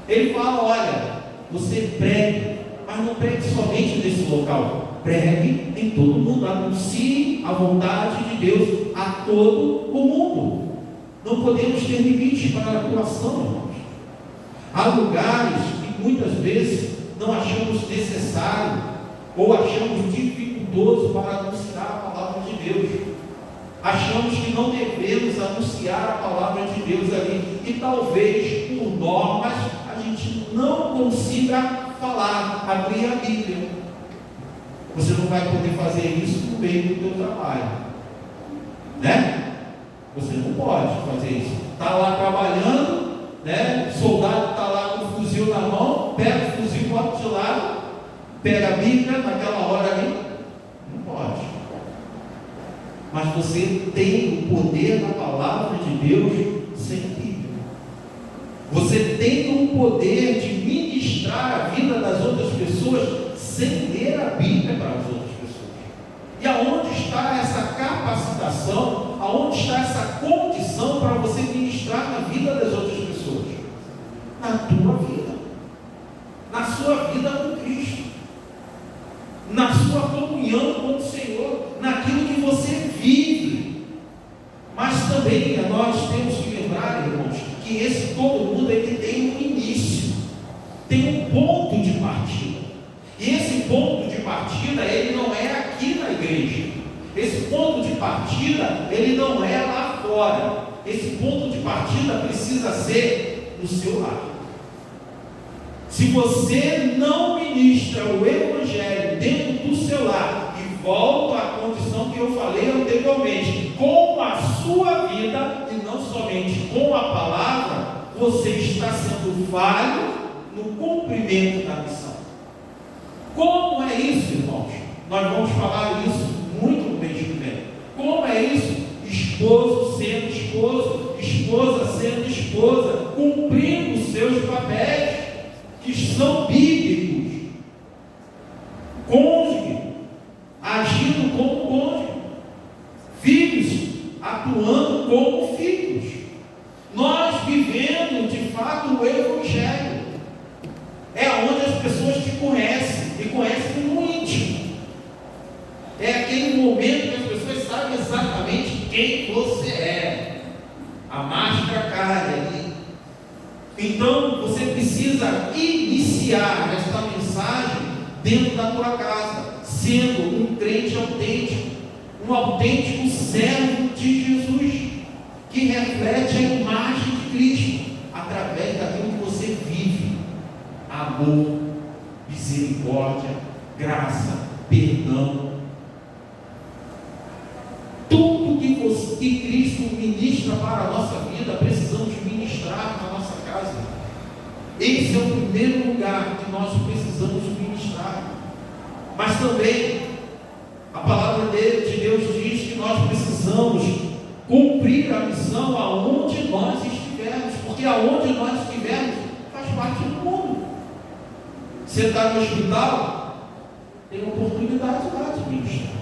Ele fala, olha, você pregue, mas não pregue somente nesse local. Pregue em todo mundo, anuncie a vontade de Deus a todo o mundo. Não podemos ter limites para a atuação, irmãos. Há lugares que muitas vezes não achamos necessário ou achamos dificultoso para anunciar a palavra de Deus. Achamos que não devemos anunciar a palavra de Deus ali. E talvez, por normas, a gente não consiga falar, abrir a Bíblia. Você não vai poder fazer isso no meio do teu trabalho, né? Você não pode fazer isso. Está lá trabalhando, né? O soldado está lá com o fuzil na mão, pega o fuzil, bota de lado, pega a Bíblia naquela hora ali. Não pode. Mas você tem o poder da palavra de Deus sem Bíblia. Você tem o poder de ministrar a vida das outras pessoas sem ler a Bíblia para as outras pessoas. E aonde está essa capacitação? Aonde está essa condição para você ministrar na vida das outras pessoas? Na tua vida, na sua vida com Cristo, na sua comunhão com o Senhor, naquilo que você vive. Mas também nós temos que lembrar, irmãos, que esse todo mundo ele tem um início, tem um ponto de partida. E esse ponto de partida, ele não é aqui na igreja. Esse ponto de partida, ele não é lá fora. Esse ponto de partida precisa ser no seu lar. Se você não ministra o Evangelho dentro do seu lar, e volto à condição que eu falei anteriormente, com a sua vida, e não somente com a palavra, você está sendo falho no cumprimento da missão. Como é isso, irmãos? Nós vamos falar isso muito no mês que vem. Como é isso? Esposo sendo esposo, esposa sendo esposa, cumprindo os seus papéis, que são bíblicos. Cônjuge, agindo como cônjuge. Filhos, atuando como filhos. Nós vivendo, de fato, o Evangelho. É onde as pessoas te conhecem, e conhecem no íntimo. É aquele momento que as pessoas sabem exatamente quem você é. A máscara cai ali. Então, você precisa iniciar essa mensagem dentro da tua casa, sendo um crente autêntico, um autêntico servo de Jesus, que reflete a imagem de Cristo, através daquilo que você vive. Amor, misericórdia, graça, perdão. Tudo que Cristo ministra para a nossa vida, precisamos ministrar na nossa casa. Esse é o primeiro lugar que nós precisamos ministrar. Mas também, a palavra de Deus diz que nós precisamos cumprir a missão aonde nós estivermos, porque aonde nós estivermos faz parte do mundo. Você está no hospital, tem oportunidade lá de ministrar.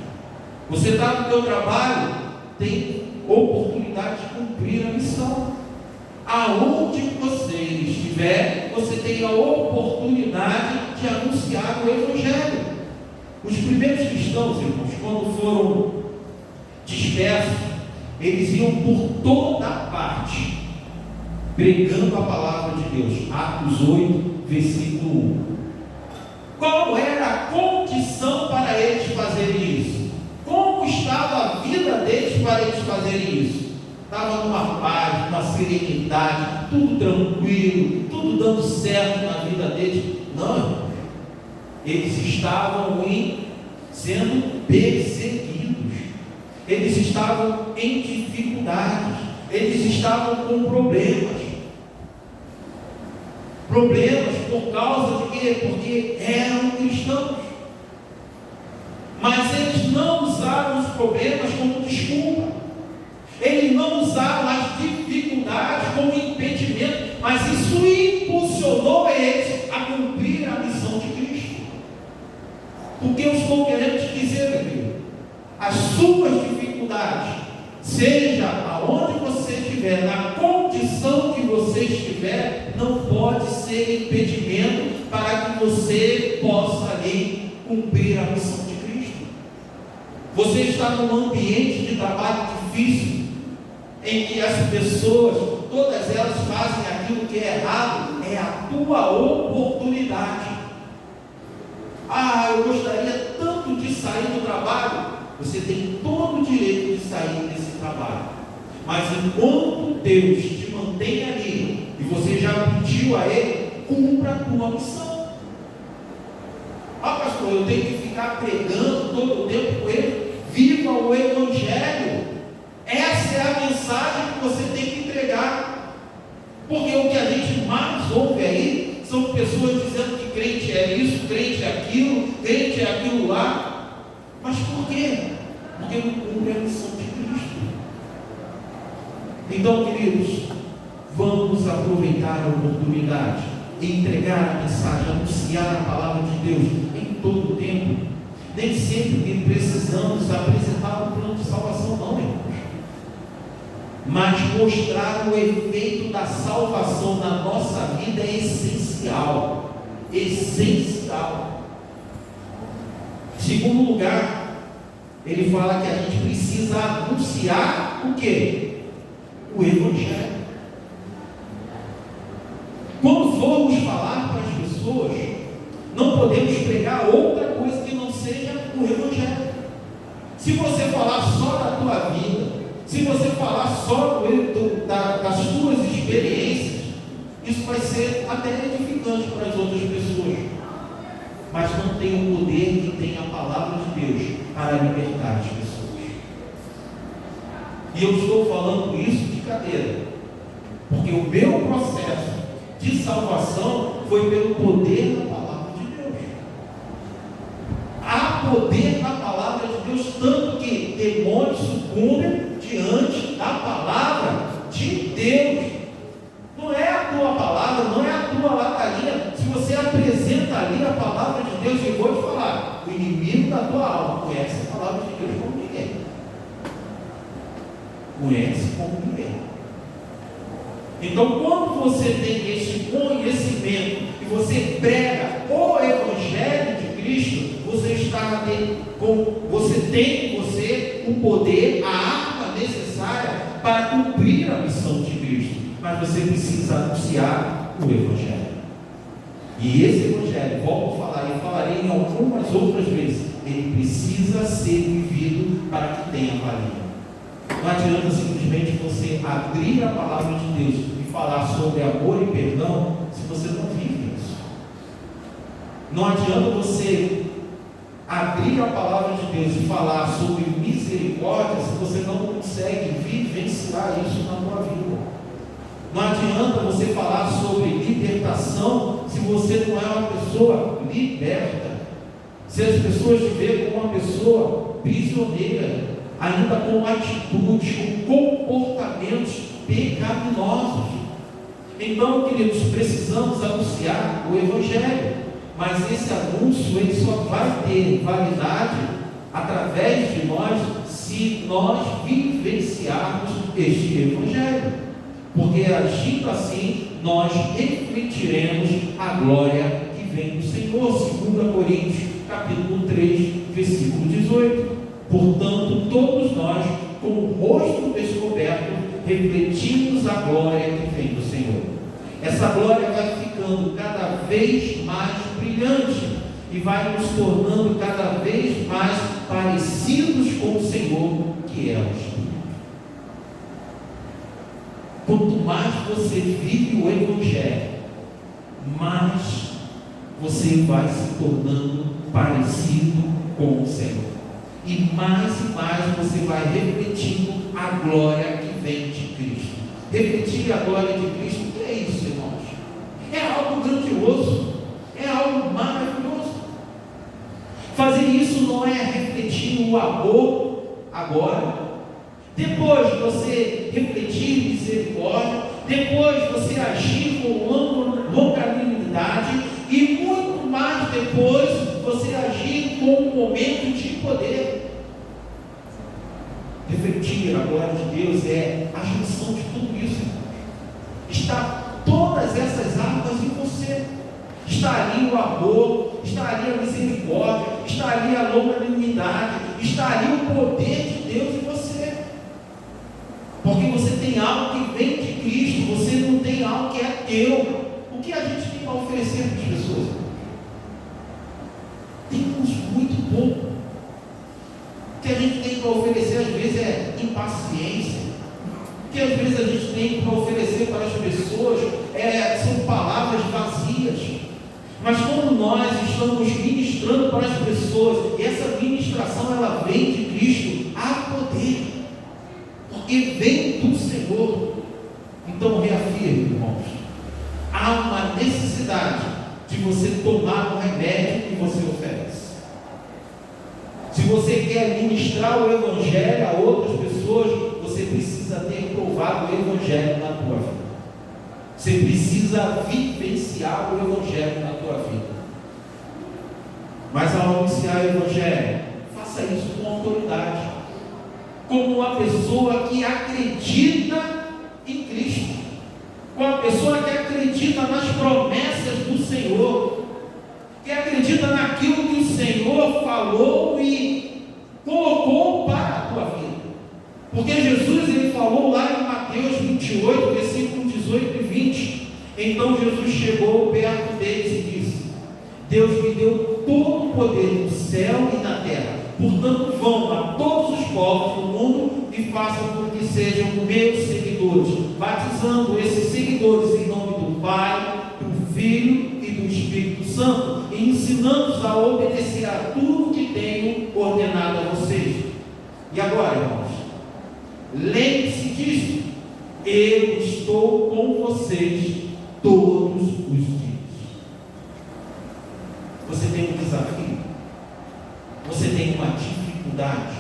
Você está no teu trabalho, tem oportunidade de cumprir a missão. Aonde você estiver, você tem a oportunidade de anunciar o Evangelho. Os primeiros cristãos, irmãos, quando foram dispersos, eles iam por toda parte, pregando a palavra de Deus. Atos 8, versículo 1. Qual era a condição para eles fazerem isso? Como estava a vida deles para eles fazerem isso? Estava numa paz, numa serenidade, tudo tranquilo, tudo dando certo na vida deles? Não, eles estavam sendo perseguidos, eles estavam em dificuldades, eles estavam com problemas por causa de quê? Porque eram cristãos. Mas eles não usaram os problemas como desculpa. Eles não usaram as dificuldades como impedimento, mas isso impulsionou eles a cumprir a missão de Cristo. O que eu estou querendo te dizer, meu filho? As suas dificuldades, seja aonde você estiver, na condição que você estiver, não pode ser impedimento para que você possa ali cumprir a missão de Cristo. Você está num ambiente de trabalho difícil, em que as pessoas, todas elas fazem aquilo que é errado, é a tua oportunidade. Eu gostaria tanto de sair do trabalho. Você tem todo o direito de sair desse trabalho. Mas enquanto Deus te mantém ali, e você já pediu a Ele, cumpra a tua missão. Ah, pastor, eu tenho que ficar pregando todo o tempo com Ele. Viva o Evangelho. Essa é a mensagem que você tem que entregar. Porque o que a gente mais ouve aí são pessoas dizendo que crente é isso, crente é aquilo, crente é aquilo lá. Mas por quê? Porque não cumpre a missão de Cristo. Então, queridos, vamos aproveitar a oportunidade e entregar a mensagem, anunciar a palavra de Deus em todo o tempo. Nem sempre que precisamos apresentar um plano de salvação, não, irmãos. Mas mostrar o efeito da salvação na nossa vida é essencial. Essencial. Em segundo lugar, ele fala que a gente precisa anunciar o quê? O Evangelho. Quando formos falar para as pessoas, não podemos pregar outra coisa que não seja o Evangelho. Se você falar só da tua vida, se você falar só das tuas experiências, isso vai ser até edificante para as outras pessoas, mas não tem o poder que tem a palavra de Deus para libertar as pessoas. E eu estou falando isso de cadeira, porque o meu processo de salvação foi pelo poder da palavra de Deus. Há poder na palavra de Deus, tanto que demônios sucumbem diante da palavra de Deus. Não é a tua palavra, não é a tua lataria. Se você apresenta ali a palavra de Deus, eu vou te falar, o inimigo da tua alma conhece a palavra de Deus como ninguém. Conhece como ninguém. Então, quando você tem esse conhecimento e você prega o Evangelho de Cristo, você tem em você o poder, a arma necessária para cumprir a missão de Cristo. Mas você precisa anunciar o Evangelho. E esse Evangelho, volto a falar, e falarei em algumas outras vezes, ele precisa ser vivido para que tenha valia. Não adianta simplesmente você abrir a palavra de Deus e falar sobre amor e perdão se você não vive isso. Não adianta você abrir a palavra de Deus e falar sobre misericórdia se você não consegue vivenciar isso na sua vida. Não adianta você falar sobre libertação se você não é uma pessoa liberta. Se as pessoas te veem como uma pessoa prisioneira, ainda com atitudes, com comportamentos pecaminosos. Então, queridos, precisamos anunciar o Evangelho. Mas esse anúncio, ele só vai ter validade através de nós, se nós vivenciarmos este Evangelho. Porque agindo assim, nós refletiremos a glória que vem do Senhor. 2 Coríntios, capítulo 3, versículo 18. Portanto, todos nós, com o rosto descoberto, refletimos a glória que vem do Senhor. Essa glória vai ficando cada vez mais brilhante e vai nos tornando cada vez mais parecidos com o Senhor, que é o Espírito. Quanto mais você vive o Evangelho, mais você vai se tornando parecido com o Senhor. E mais você vai refletindo a glória que vem de Cristo. Refletir a glória de Cristo, o que é isso, irmãos? É algo grandioso, é algo maravilhoso. Fazer isso não é refletir o amor agora. Depois você refletir misericórdia, depois você agir com longanimidade e muito mais depois você agir com um momento de poder. Refletir a glória de Deus é a junção de tudo isso. Está todas essas armas em você. Está ali o amor, está ali a misericórdia, está ali a longanimidade, está ali o poder de Deus em você. Porque você tem algo que vem de Cristo, você não tem algo que é teu. O que a gente tem para oferecer para as pessoas? Temos muito pouco. O que a gente tem para oferecer às vezes é impaciência. O que às vezes a gente tem para oferecer para as pessoas são palavras vazias. Mas quando nós estamos ministrando para as pessoas, e essa ministração ela vem de Cristo, há poder, porque vem do Senhor. Então reafirme, irmãos, há uma necessidade de você tomar o remédio que você oferece. Se você quer ministrar o Evangelho a outras pessoas, você precisa ter provado o Evangelho na tua vida. Você precisa vivenciar o Evangelho na tua vida. Mas ao anunciar o Evangelho, faça isso com autoridade, como uma pessoa que acredita em Cristo, como uma pessoa que acredita nas promessas do Senhor, que acredita naquilo que o Senhor falou e colocou para a tua vida. Porque Jesus ele falou lá em Mateus 28, versículo 18 e 20. Então Jesus chegou perto deles e disse: Deus me deu todo o poder no céu e na terra. Portanto, vão a todos os povos do mundo e façam com que sejam meus seguidores, batizando esses seguidores em nome do Pai, do Filho e do Espírito Santo, e ensinando-os a obedecer a tudo que tenho ordenado a vocês. E agora, irmãos, lembre-se disso: eu estou com vocês todos os dias. Você tem um desafio, você tem uma dificuldade,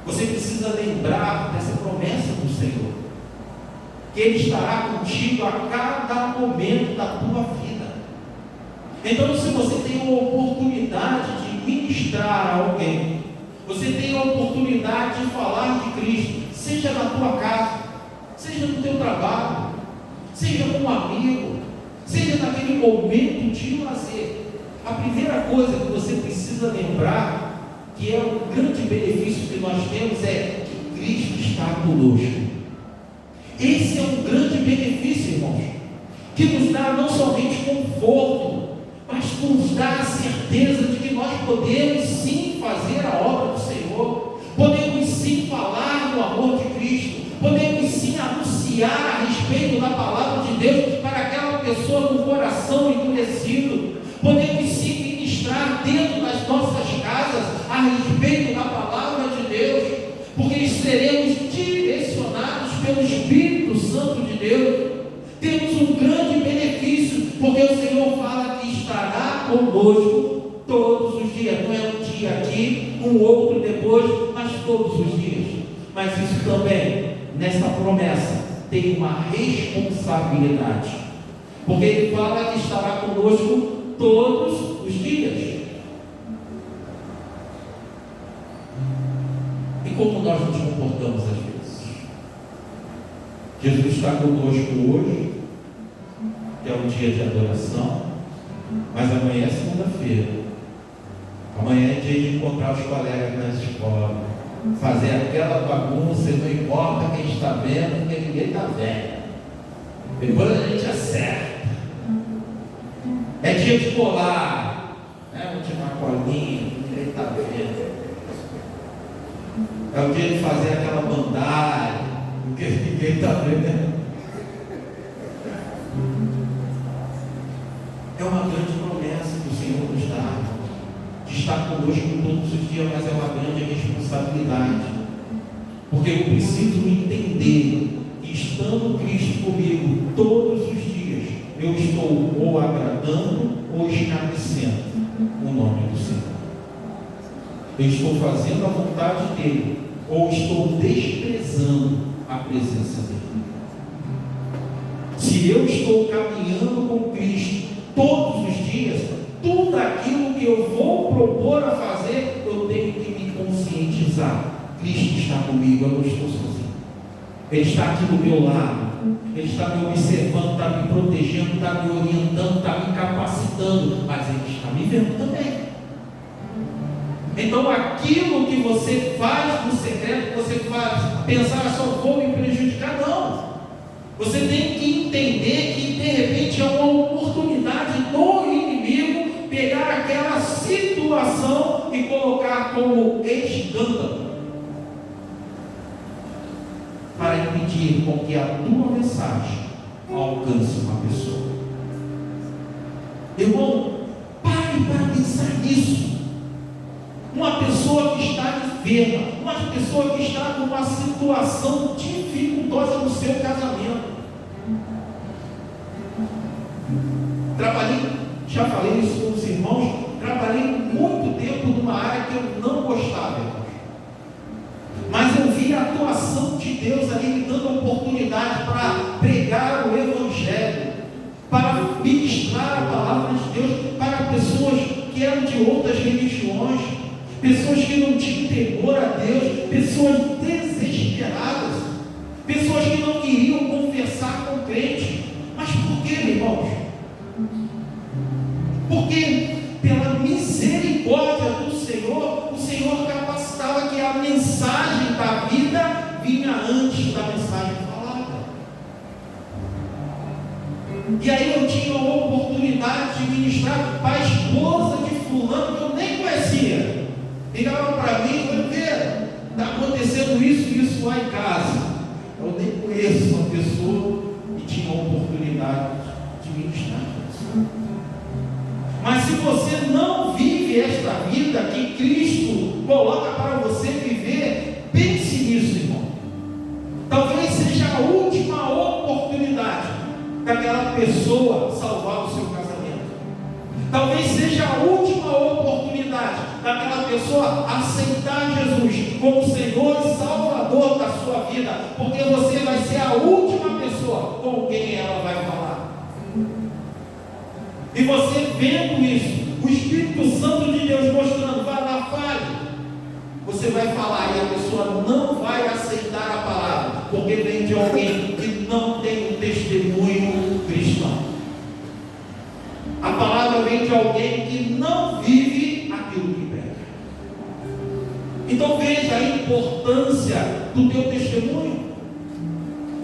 você precisa lembrar dessa promessa do Senhor, que Ele estará contigo a cada momento da tua vida. Então, se você tem uma oportunidade de ministrar a alguém, você tem a oportunidade de falar de Cristo, seja na tua casa, seja no teu trabalho, seja com um amigo, seja naquele momento de lazer. A primeira coisa que você precisa lembrar, que é um grande benefício que nós temos, é que Cristo está conosco. Esse é um grande benefício, irmãos, que nos dá não somente conforto, mas nos dá a certeza de que nós podemos sim fazer a obra do Senhor, podemos sim falar do amor de Cristo, podemos sim anunciar a respeito da palavra de Deus para aquela pessoa com o coração endurecido, podemos sim ministrar dentro das nossas casas a respeito da palavra de Deus, porque seremos direcionados pelo Espírito Santo de Deus. Temos um grande benefício, porque o Senhor fala que estará conosco todos os dias. Não é um dia aqui, um outro depois, mas todos os dias. Mas isso também, nessa promessa, tem uma responsabilidade, porque Ele fala que estará conosco todos os dias. E como nós nos comportamos às vezes? Jesus está conosco hoje, que é um dia de adoração, mas amanhã é segunda-feira. Amanhã é dia de encontrar os colegas na escola, fazer aquela bagunça, não importa quem está vendo, porque ninguém está vendo. Depois a gente acerta. É dia de colar, né? Uma colinha, ninguém está vendo. É o dia de fazer aquela bandagem, porque ninguém está vendo. É uma grande promessa que o Senhor nos dá, de estar conosco todos os dias, mas é uma grande responsabilidade, porque eu preciso entender que, estando Cristo comigo todos os dias, eu estou ou agradando ou escarnecendo o nome do Senhor. Eu estou fazendo a vontade dele ou estou desprezando a presença dele. Se eu estou caminhando com Cristo todos os dias, tudo aquilo que eu vou propor a fazer, eu tenho que me conscientizar: Cristo está comigo, eu não estou sozinho. Ele está aqui do meu lado, Ele está me observando, está me protegendo, está me orientando, está me capacitando, mas Ele está me vendo também. Então, aquilo que você faz no secreto, você faz pensar: só vou me prejudicar, não. Você tem que entender que, de repente, é uma oportunidade do inimigo pegar aquela situação e colocar como escândalo. permitir com que a tua mensagem alcance uma pessoa. Irmão, pare para pensar nisso. Uma pessoa que está enferma, uma pessoa que está numa situação dificultosa no seu casamento. Trabalhei, já falei isso com os irmãos, trabalhei muito tempo numa área que eu não gostava, irmãos. Mas eu vi a atuação de Deus ali me dando oportunidade para pregar o Evangelho, para ministrar a palavra de Deus para pessoas que eram de outras religiões, pessoas que não tinham temor a Deus, pessoas desesperadas, pessoas que não queriam conversar com crente. Mas por que, irmãos? Porque pela misericórdia do Senhor, o Senhor capacitava que a mensagem da vida vinha antes da mensagem falada. E aí eu tinha a oportunidade de ministrar para a esposa de fulano que eu nem conhecia. Ligava para mim, vai ver, está acontecendo isso lá em casa. Eu nem conheço uma pessoa e tinha a oportunidade de ministrar. Mas se você não vive esta vida que Cristo coloca para você viver, pense nisso, irmão. Talvez seja a última oportunidade daquela pessoa salvar o seu casamento. Talvez seja a última oportunidade daquela pessoa aceitar Jesus como Senhor e Salvador da sua vida, porque você vai ser a última pessoa com quem ela vai falar. E você vendo isso, o Espírito Santo de Deus mostrando, vai lá, fale. Você vai falar e a pessoa não vai aceitar a palavra, porque vem de alguém que não tem um testemunho cristão. A palavra vem de alguém que não vive aquilo que prega. Então veja a importância do teu testemunho.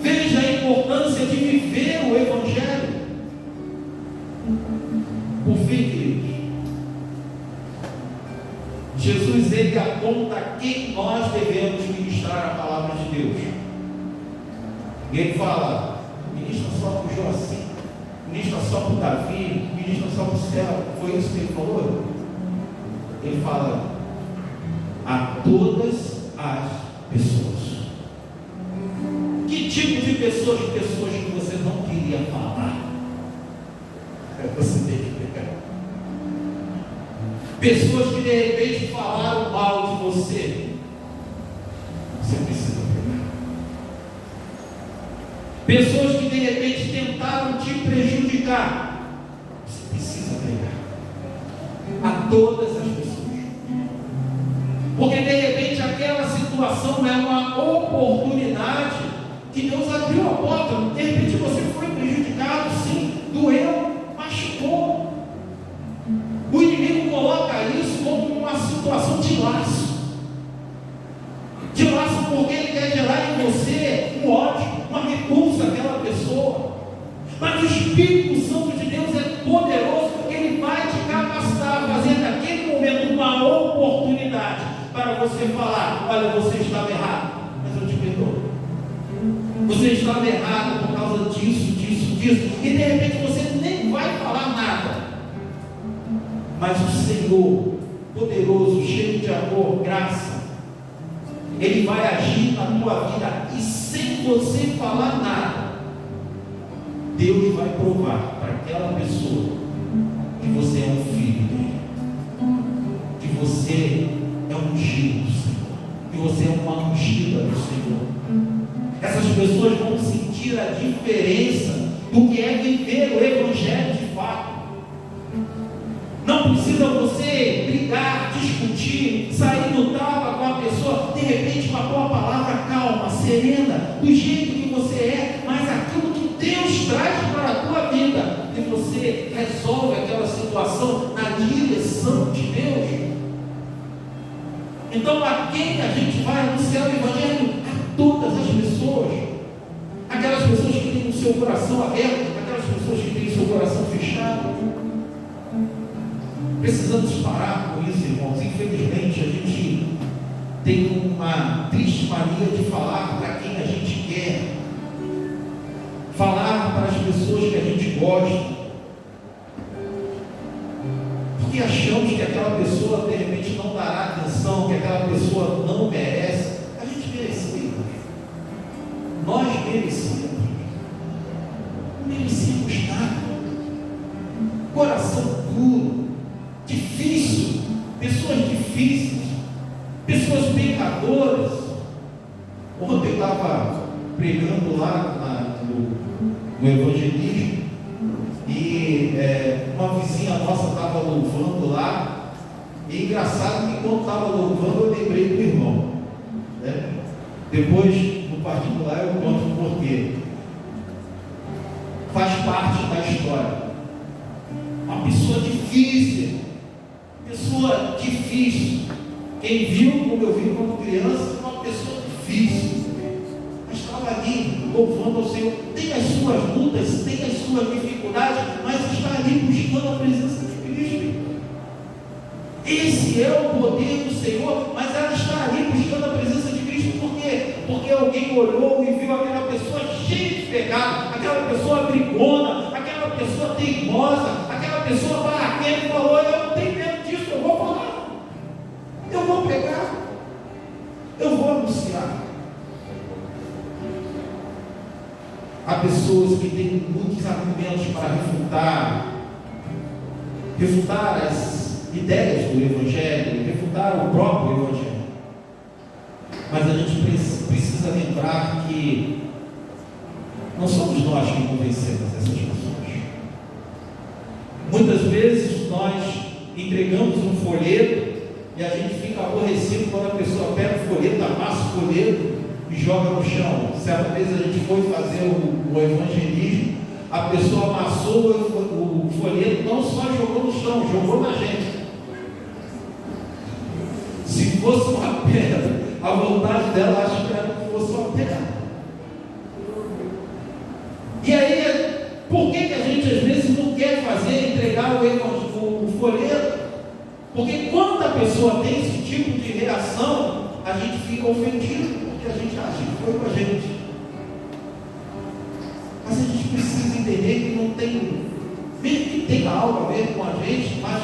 Veja a importância de viver o Evangelho. Por fim, queridos, Jesus, ele aponta a quem nós devemos ministrar a palavra de Deus. E ele fala, ministra só para o Joacim, ministra só para o Davi, ministra só para o céu. Foi isso que ele falou? Ele fala a todas as pessoas. Que tipo de pessoas? Pessoas que você não queria falar. Você tem que pegar. Pessoas que de repente falaram mal de você. Você precisa pegar. Pessoas que de repente tentaram te prejudicar. Você precisa pegar. A todas as pessoas. Porque de repente aquela situação é uma oportunidade que Deus abriu a porta. De repente você foi prejudicado, sim, doeu, machucou. O inimigo coloca isso como uma situação de laço. De laço porque ele quer gerar em você um ódio, uma repulsa àquela pessoa. Mas o Espírito Santo de Deus é poderoso porque ele vai te capacitar a fazer naquele momento uma oportunidade para você falar, olha, você estava errado, mas eu te perdoo. Você estava errado por causa disso. E de repente você nem vai falar nada. Mas o Senhor, poderoso, cheio de amor, graça, Ele vai agir na tua vida e sem você falar nada, Deus vai provar para aquela pessoa que você é um filho dele, que você é um ungido do Senhor, que você é uma ungida do Senhor. Essas pessoas vão sentir a diferença do que é viver o Evangelho de fato. Não precisa você brigar, discutir, sair no tapa com a pessoa, de repente com a tua palavra calma, serena, do jeito que você é, mas aquilo que Deus traz para a tua vida, e você resolve aquela situação na direção de Deus. Então, a quem a gente vai anunciar o Evangelho? A todas as pessoas. Aquelas pessoas que têm o seu coração aberto, aquelas pessoas que têm o seu coração fechado. Precisamos parar com isso, irmãos. Infelizmente, a gente tem uma triste mania de falar para quem a gente quer. falar para as pessoas que a gente gosta, porque achamos que aquela pessoa de repente não dará atenção, que aquela pessoa não merece. A gente merecia, nós merecíamos, não merecíamos nada. Coração puro, difícil, pessoas difíceis, pessoas pecadoras. Ontem eu estava pregando lá no evangelismo e uma vizinha nossa estava louvando lá, e engraçado que quando estava louvando eu lembrei do irmão, né? Depois no particular eu conto o porquê. Faz parte da história. Uma pessoa difícil. Quem viu, como eu vi quando criança, uma pessoa difícil. Mas estava ali louvando ao Senhor. Tem as suas lutas, tem as suas dificuldades, mas está ali buscando a presença de Cristo. Esse é o poder do Senhor, mas ela está ali buscando a presença de Cristo. Por quê? Porque alguém olhou e viu aquela pessoa cheia de pecado, aquela pessoa brigona, aquela pessoa teimosa, aquela pessoa barraqueira, e falou: eu não tenho medo disso, eu vou falar, eu vou pregar, eu vou anunciar. Há pessoas que têm muitos argumentos para refutar as ideias do Evangelho, refutar o próprio Evangelho. Mas a gente precisa lembrar que não somos nós que convencemos essas pessoas. Muitas vezes nós entregamos um folheto e a gente fica aborrecido quando a pessoa pega o folheto, amassa o folheto e joga no chão. Certa vez a gente foi fazer o evangelismo, a pessoa amassou o folheto, não só jogou no chão, jogou na gente. Se fosse uma pedra, a vontade dela, acho que era que fosse uma pedra. E aí, por que a gente às vezes não quer entregar o folheto? Porque quando a pessoa tem esse tipo de reação, a gente fica ofendido, porque a gente acha que foi com a gente. Mas a gente precisa entender que não tem, mesmo que tenha algo a ver com a gente, mas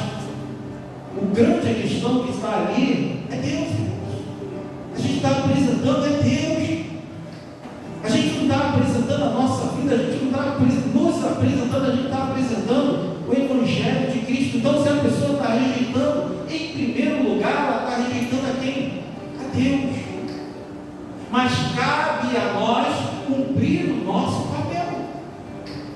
o grande questão que está ali é Deus. A gente está apresentando é Deus. A gente não está apresentando a nossa vida, a gente não está nos apresentando, a gente está apresentando o Evangelho de Cristo. Então, se a pessoa está rejeitando, em primeiro lugar, ela está rejeitando a quem? A Deus. Mas cabe a nós cumprir o nosso papel,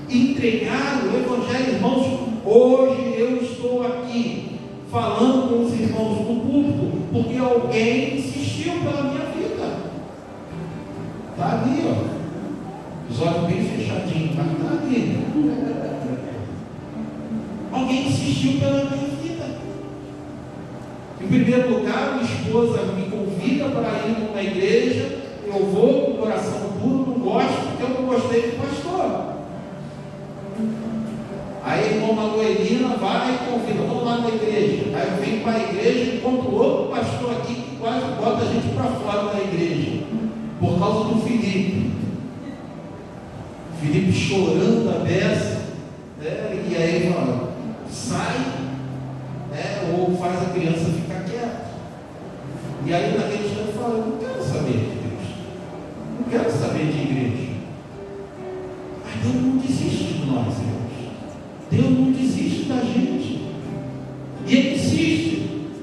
entregar o Evangelho. Irmãos, hoje eu estou aqui falando com os irmãos no púlpito porque alguém insistiu pela minha vida. Está ali, ó, os olhos bem fechadinhos, mas está ali. Alguém insistiu pela minha vida. Em primeiro lugar, minha esposa me convida para ir numa igreja, eu vou com o coração puro, não gosto porque eu não gostei do pastor. Aí a irmã Manuelina vai e convida, vamos lá na igreja. Aí eu venho para a igreja e encontro outro pastor aqui que quase bota a gente para fora da igreja, por causa do Felipe. Felipe chorando a beça, né? E aí fala, sai, né? Ou faz a criança ficar quieta. E aí naquele instante eu falo, eu não quero saber de Deus, não quero saber de igreja. Mas Deus não desiste de nós, irmãos. Deus não desiste da gente. E Ele insiste.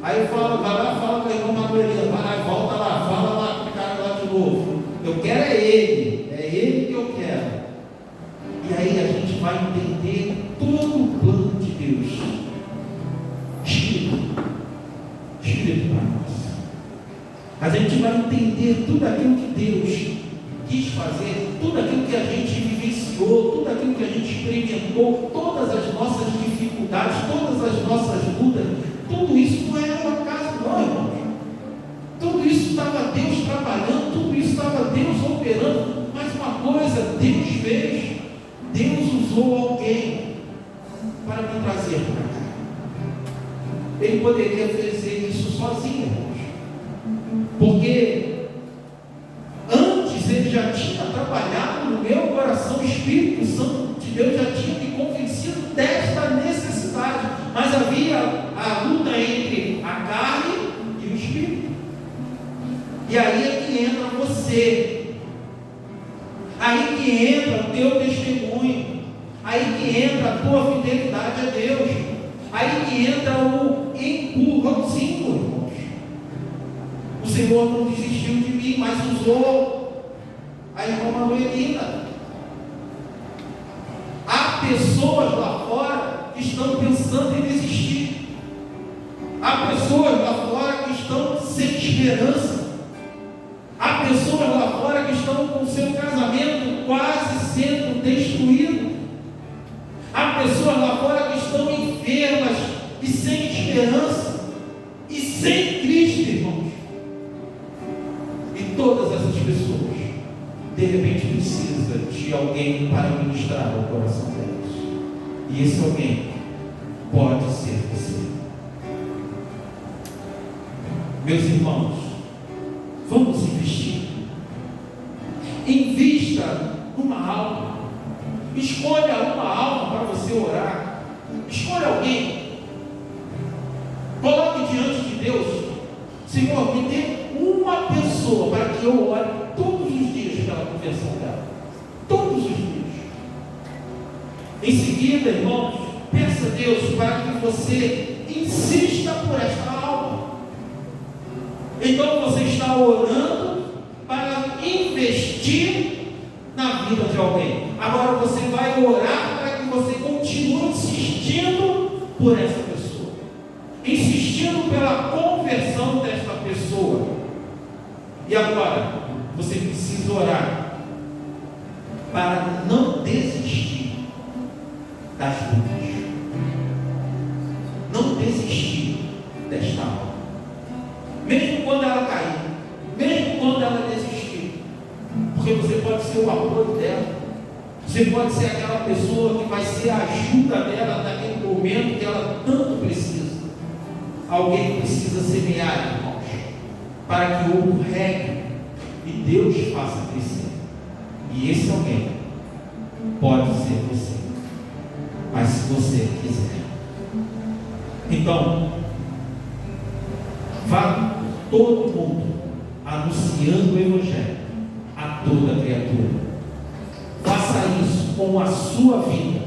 Aí eu falo, vai lá, fala com a irmã Manuelina, vai lá, volta lá, fala lá com o cara lá de novo. Eu quero é Ele que eu quero. E aí a gente vai entender todo o plano de Deus. Espírito para nós. A gente vai entender tudo aquilo que Deus quis fazer, tudo aquilo que a gente vivenciou, tudo aquilo que a gente experimentou, todas as nossas dificuldades, todas as nossas lutas, tudo isso não era um acaso, não, irmãos. Tudo isso estava Deus trabalhando, tudo isso estava Deus operando. Mas uma coisa Deus fez, Deus usou alguém para me trazer para cá. Ele poderia fazer isso sozinho, irmãos, porque antes ele já tinha trabalhado no meu coração, Espírito Deus já tinha me convencido desta necessidade, mas havia a luta entre a carne e o espírito. E aí é que entra você, aí que entra o teu testemunho, aí que entra a tua fidelidade a Deus, aí que entra o empurrãozinho, irmãos. O Senhor não desistiu de mim, mas usou a irmã Manuelina. Há pessoas lá fora que estão pensando em desistir. Há pessoas lá fora que estão sem esperança. Há pessoas lá fora que estão com o seu casamento quase sendo destruído. Há pessoas lá fora que estão enfermas e sem esperança e sem Cristo, irmãos. E todas essas pessoas, de repente, precisam de alguém para ministrar ao coração delas. E esse alguém pode ser você. Meus irmãos, vamos investir. Invista numa alma. Escolha uma alma para você orar. Escolha alguém. Coloque diante de Deus: Senhor, me dê uma pessoa para que eu ore todos os dias pela conversão dela. Todos os dias. Em seguida, irmãos, peça a Deus para que você insista por esta alma. Então você está orando para investir na vida de alguém. Agora você vai orar para que você continue insistindo por essa pessoa, insistindo pela conversão desta pessoa. E agora você precisa orar para não desistir das lutas, não desistir desta alma, mesmo quando ela cair, mesmo quando ela desistir, porque você pode ser o apoio dela, você pode ser aquela pessoa que vai ser a ajuda dela naquele momento que ela tanto precisa. Alguém precisa semear, irmãos, para que o regue e Deus faça crescer. E esse alguém pode ser você, mas se você quiser. Então, vá todo mundo anunciando o Evangelho a toda criatura. Faça isso com a sua vida.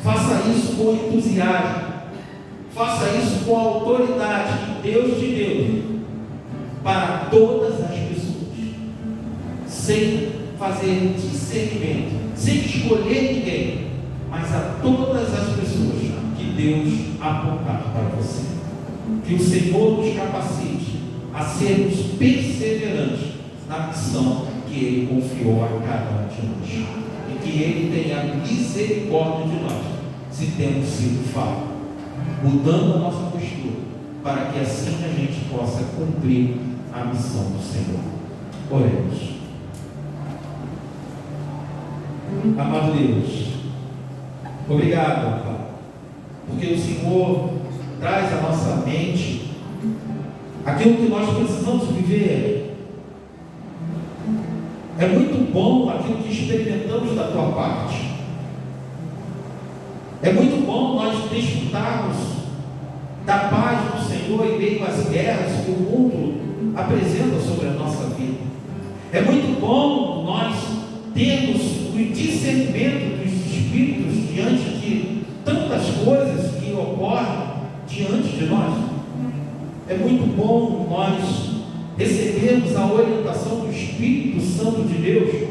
Faça isso com entusiasmo. Faça isso com a autoridade que Deus te deu para todas as pessoas, sem fazer discernimento, sem escolher ninguém, mas a todas as pessoas que Deus apontar para você. Que o Senhor nos capacite a sermos perseverantes na missão que Ele confiou a cada um de nós, e que Ele tenha misericórdia de nós, se temos sido falhos, mudando a nossa postura, para que assim a gente possa cumprir a missão do Senhor. Oremos. Amado Deus, obrigado, Pai, porque o Senhor traz à nossa mente aquilo que nós precisamos viver. É muito bom aquilo que experimentamos da tua parte. É muito bom nós desfrutarmos da paz do Senhor em meio às guerras que o mundo apresenta sobre a nossa vida. É muito bom nós termos o discernimento dos espíritos diante de tantas coisas que ocorrem diante de nós. É muito bom nós recebermos a orientação do Espírito Santo de Deus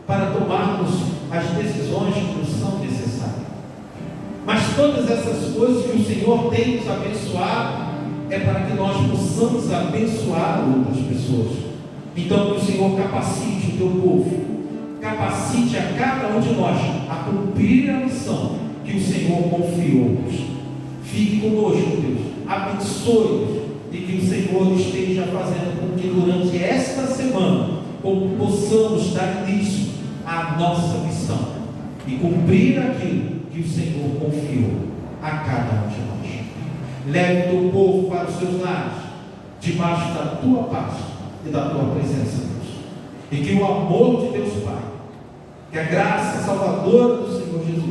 para tomarmos as decisões que nos são necessárias. Mas todas essas coisas que o Senhor tem nos abençoado é para que nós possamos abençoar outras pessoas. Então que o Senhor capacite o teu povo, capacite a cada um de nós a cumprir a missão que o Senhor confiou-nos. Fique conosco, Deus, abençoe-nos, e que o Senhor esteja fazendo com que durante esta semana possamos dar início à nossa missão e cumprir aquilo que o Senhor confiou a cada um de nós. Leve o teu povo para os seus lares, debaixo da tua paz e da tua presença, Deus. E que o amor de Deus Pai, que a graça salvadora do Senhor Jesus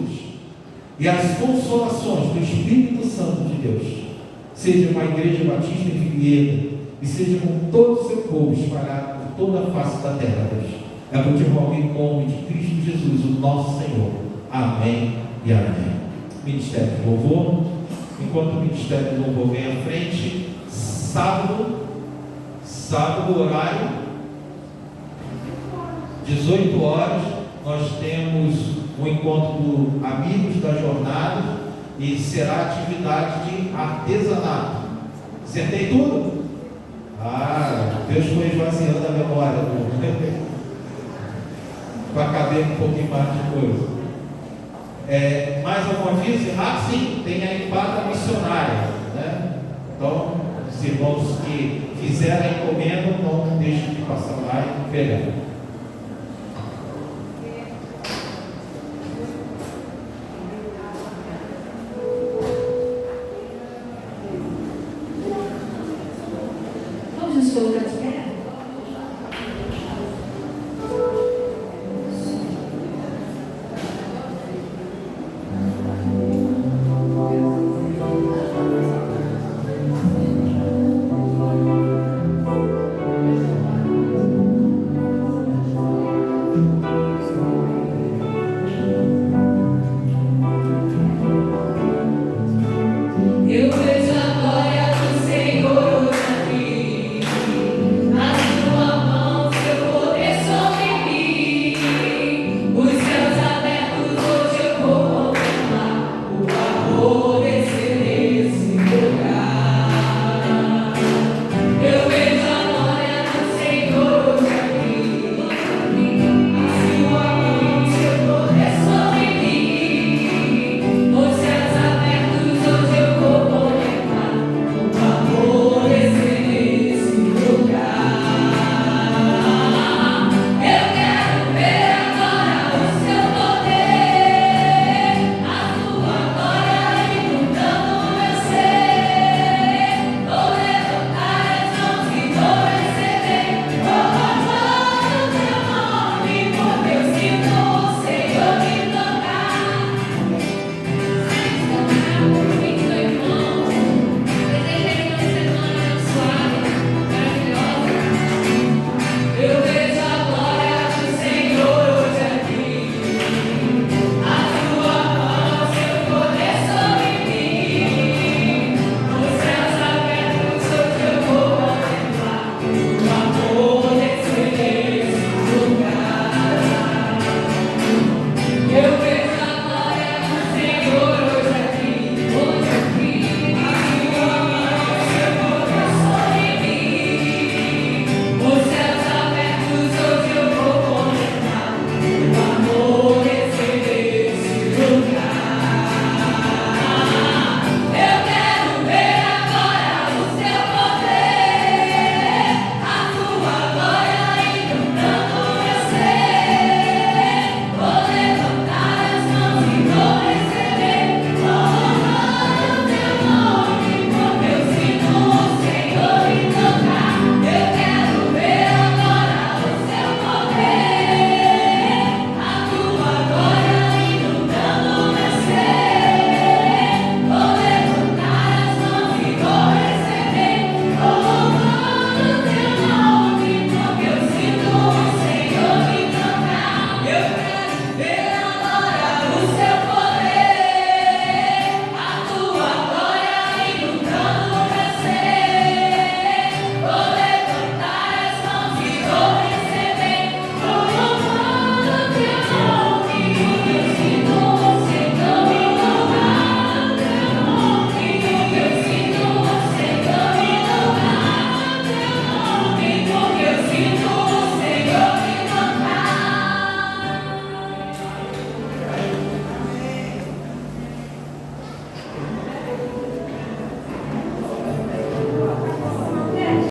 e as consolações do Espírito Santo de Deus seja com a Igreja Batista em Figueira e seja com todo o seu povo espalhado por toda a face da terra, Deus. É o que eu rogo em nome de Cristo Jesus, o nosso Senhor. Amém e amém. Ministério de Louvor. Enquanto o Ministério de Louvor vem à frente, sábado, horário, 18 horas, nós temos um encontro do Amigos da Jornada e será atividade de artesanato. Acertei tudo? Deus foi esvaziando a memória para caber um pouquinho mais de coisa. Mais algum aviso? Sim, tem a empada missionária, né? Então, os irmãos que fizeram a encomenda, não deixem de passar lá e pegar.